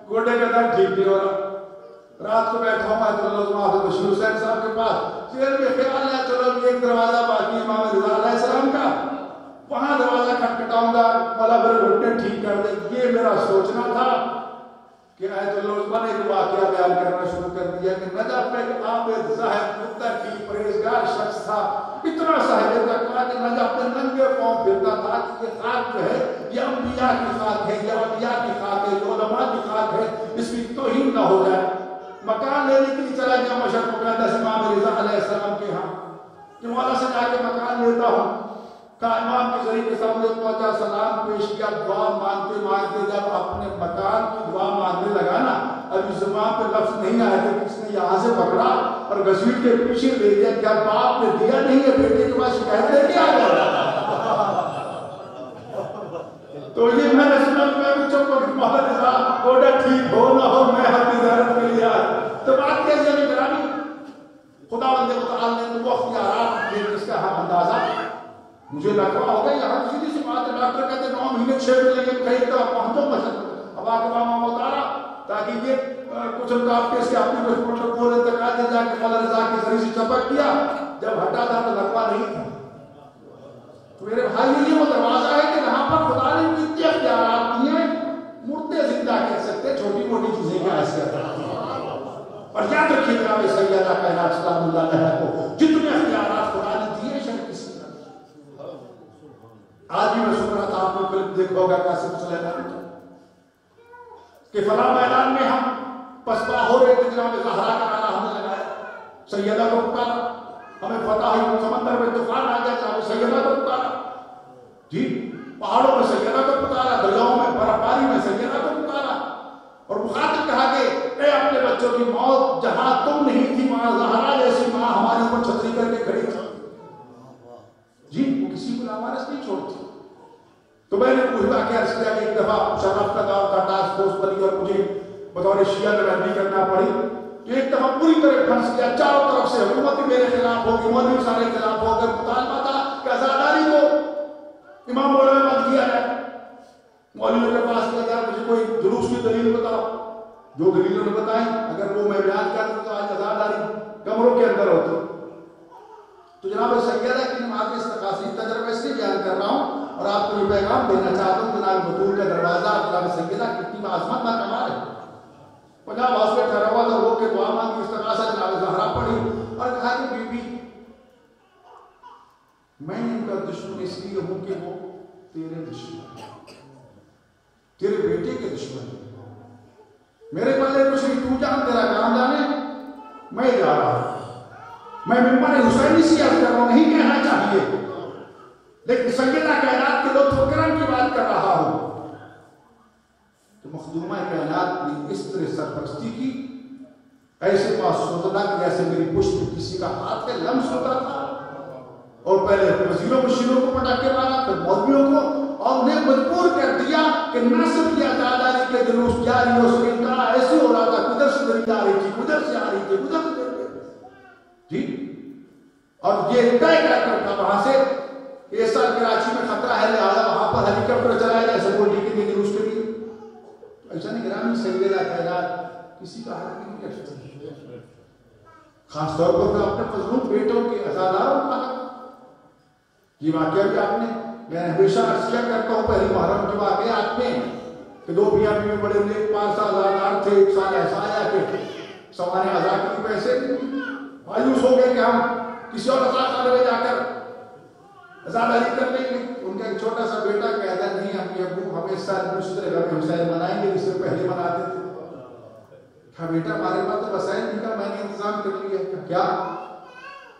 گھٹنے کا درد ٹھیک نہیں ہو رہا. رات کو بیٹھا ہوں میں حضرت بشیر حسین صاحب کے پاس. ذہن میں خیال ہے چلو ایک دروازہ باقی امام رضا علیہ السلام کا, وہاں دروازہ کھٹکھٹاؤں گا, مولا میرے گھٹنے ٹھیک کر دے. یہ میرا سوچنا تھا کہ آیت اللہ عثمان نے ایک واقعہ بیان کرنا شروع کر دیا کہ نجف میں ایک عابد زاہد متقی پرہیزگار شخص تھا. اتنا صاحب کا کہا کہ نجف میں ننگے پاؤں پھرتا تھا کہ یہ خاک جو ہے یہ انبیاء کی خاک ہے, یہ اولیاء کی خاک ہے, یہ علماء کی خاک ہے, اس کی توہین نہ ہو جائے. مکان لینے کے لیے چلا گیا مشرق مقدس امام رضا علیہ السلام کے ہاں کہ مولا سے جا کے مکان لیتا ہوں. کہا امام کے ذریعے کے سامنے پہنچا, سلام پیش کیا, دعا مانگتے مانگتے جب اپنے مکان کی دعا مانگنے لگا نا, ابھی زبان پہ لفظ نہیں آئے تھے, کس نے یہاں سے پکڑا اور گھسیٹ کے پیچھے لے گیا. کیا باپ نے دیا نہیں ہے, بیٹے کے پاس شکایت لے کے آ گیا. تو یہ میں نے سنا تو میں بھی چپ ہو کہ مولا رضا گوڈا ٹھیک ہو نہ ہو میں حق زیارت کے لیے آیا. تو بات کیسے ابھی گرانی خدا بندے متعال نے تو وہ اختیارات یہ جس کا ہم اندازہ مجھے لگوا ہوگا. یہاں سیدھی سی بات ہے, ڈاکٹر کہتے 9 مہینے 6 مہینے لگے کہیں تو پہنچو مشرق. اب آ کے ماما اتارا تاکہ یہ کچھ رکاوٹ کے اس کے اپنی کچھ پروٹوکول انتقال دے جا کے مولا رضا کے ذریعے سے چپک کیا. جب ہٹا تھا تو لگوا نہیں تھا. تو میرے بھائی یہ وہ دروازہ ہے کہ جہاں پر خدا نے اتنے اختیارات دیے, مردے زندہ کہہ سکتے, چھوٹی موٹی چیزیں کی حیثیت رکھتی ہیں. اور یاد رکھیے جناب سیدہ کائنات سلام اللہ علیہ کو جتنے اختیارات خدا نے دیے شاید کسی نے. آج بھی میں سن رہا تھا, آپ نے فلم دیکھا ہوگا قاسم سلیمان کہ فلاں میدان میں ہم پسپا ہو رہے تھے, جناب زہرا کا نعرہ ہم نے لگایا, سیدہ کو پکارا, ہمیں فتح ہوئی, سمندر میں طوفان آ گیا, جناب سیدہ کو پکارا, جی پہاڑوں میں سیدہ کو پکارا, دریاؤں میں برف باری میں سیدہ کو پکارا, اور مخاطب کہا کہ اے اپنے بچوں کی موت جہاں تم نہیں تھی وہاں زہرا جیسی ماں ہماری اوپر چھتری کر کے کھڑی تھی. جی وہ کسی کو لامارس نہیں چھوڑتی. تو میں نے پوچھا کہ عرض کیا کہ ایک دفعہ شرف کا گاؤں کا ٹاسک فورس بنی اور مجھے بطور شیعہ نمائندگی کرنا پڑی. تو ایک دفعہ پوری طرح پھنس گیا, چاروں طرف سے حکومت بھی میرے خلاف ہوگی, مولوی سارے خلاف ہو گئے. مطالبہ تھا کہ عزاداری کو امام مولا میں بند کیا جائے. مولوی کے پاس کیا جائے, مجھے کوئی جلوس کی دلیل بتاؤ. جو دلیلوں نے بتائیں اگر وہ میں بیان کر دوں تو آج عزاداری کمروں کے اندر ہوتی. تو جناب سیدہ کی نماز کے اس تقاصی تجربے اس لیے بیان کر رہا ہوں اور آپ کو یہ پیغام دینا چاہتا ہوں. جناب بطول کا دروازہ جناب سیدہ کتنی عظمت نہ کمال ہے. پنجاب ہاؤس میں ٹھہرا ہوا تھا, وہ کے دعا مانگی, استغاثہ جناب زہرا پڑھی اور کہا کہ بی بی میں ان کا دشمن اس لیے ہوں کہ وہ تیرے دشمن ہیں, تیرے بیٹے کے دشمن ہیں. میرے پلے کچھ نہیں, تو جان تیرا کام جانے, میں جا رہا ہوں. میں ممبر حسینی سے عرض کر رہا ہوں, نہیں کہنا چاہیے لیکن سیدہ کائنات کے لطف و کرم کی بات کر رہا ہوں کہ مخدومہ کائنات نے اس طرح سرپرستی کی, ایسے پاس سوچنا کہ جیسے میری پشت پہ کسی کا ہاتھ ہے لمس ہوتا تھا, اور پہلے وزیروں مشیروں کو پٹک کے مارا, پھر مولویوں کو, اور انہیں مجبور کر دیا کہ نہ صرف یہ عزاداری کے جلوس جاری ہو سکے, انتہا ایسے ہو رہا تھا, کدھر سے دلی آ رہی تھی, کدھر سے آ رہی تھی, کدھر سے جی. اور یہ طے کر تھا وہاں سے اس سال کراچی میں خطرہ ہے, لہٰذا وہاں پر ہیلی کاپٹر چلایا جائے سیکورٹی کے لیے, جلوس کے لیے. ایسا نہیں گرامی سیدہ کائنات کسی کا حق نہیں رکھتی, خاص طور پر اپنے مظلوم بیٹوں کے عزاداروں کا حق. یہ واقعہ بھی آپ نے, میں ہمیشہ عرض کیا کرتا ہوں پہلی محرم کے واقعات میں کہ 2 میاں بیوی بڑے ہوئے, 5 سال عزادار تھے. ایک سال ایسا آیا کہ سوانے عزا کے پیسے مایوس ہو گئے کہ ہم کسی اور عزا خانے میں جا کر عزاداری کر لیں گے. ان کا ایک چھوٹا سا بیٹا کہتا ہے نہیں امی ابو ہم اس سال دوسرے گھر میں حسین منائیں گے جس سے پہلے مناتے تھے. کہا بیٹا ہمارے پاس تو وسائل نہیں, کا میں نے انتظام کر لیا. کیا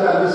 40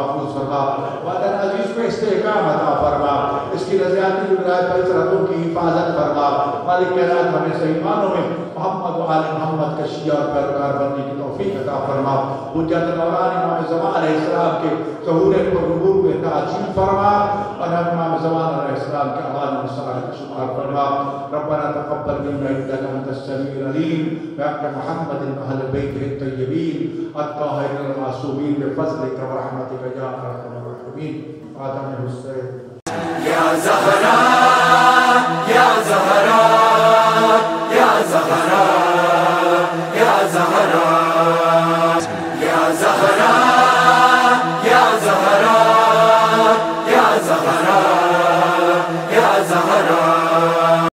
محفوظ فرما وطن عزیز کو استحکام عطا فرما اس کی نظریاتی فطرتوں کی حفاظت فرما مالک کائنات ہمیں صحیح معنوں میں محمد و آل محمد کا شیعہ اور پیروکار بننے کی توفیق عطا فرما حجت نورانی امام زمان علیہ السلام کے ظہور پر ظہور میں تعظیم فرما اور ہم امام زمان علیہ السلام کے اعمال و صالحات کا شمار فرما ربنا تقبل منا انك انت السميع العليم بحق محمد اهل بيته الطيبين الطاهرين المعصومين بفضلك ورحمتك يا ارحم الراحمين آدم حسین یا زہرا یا زہرا یا زہرا یا زہرا یا زہرا یا زہرا یا زہرا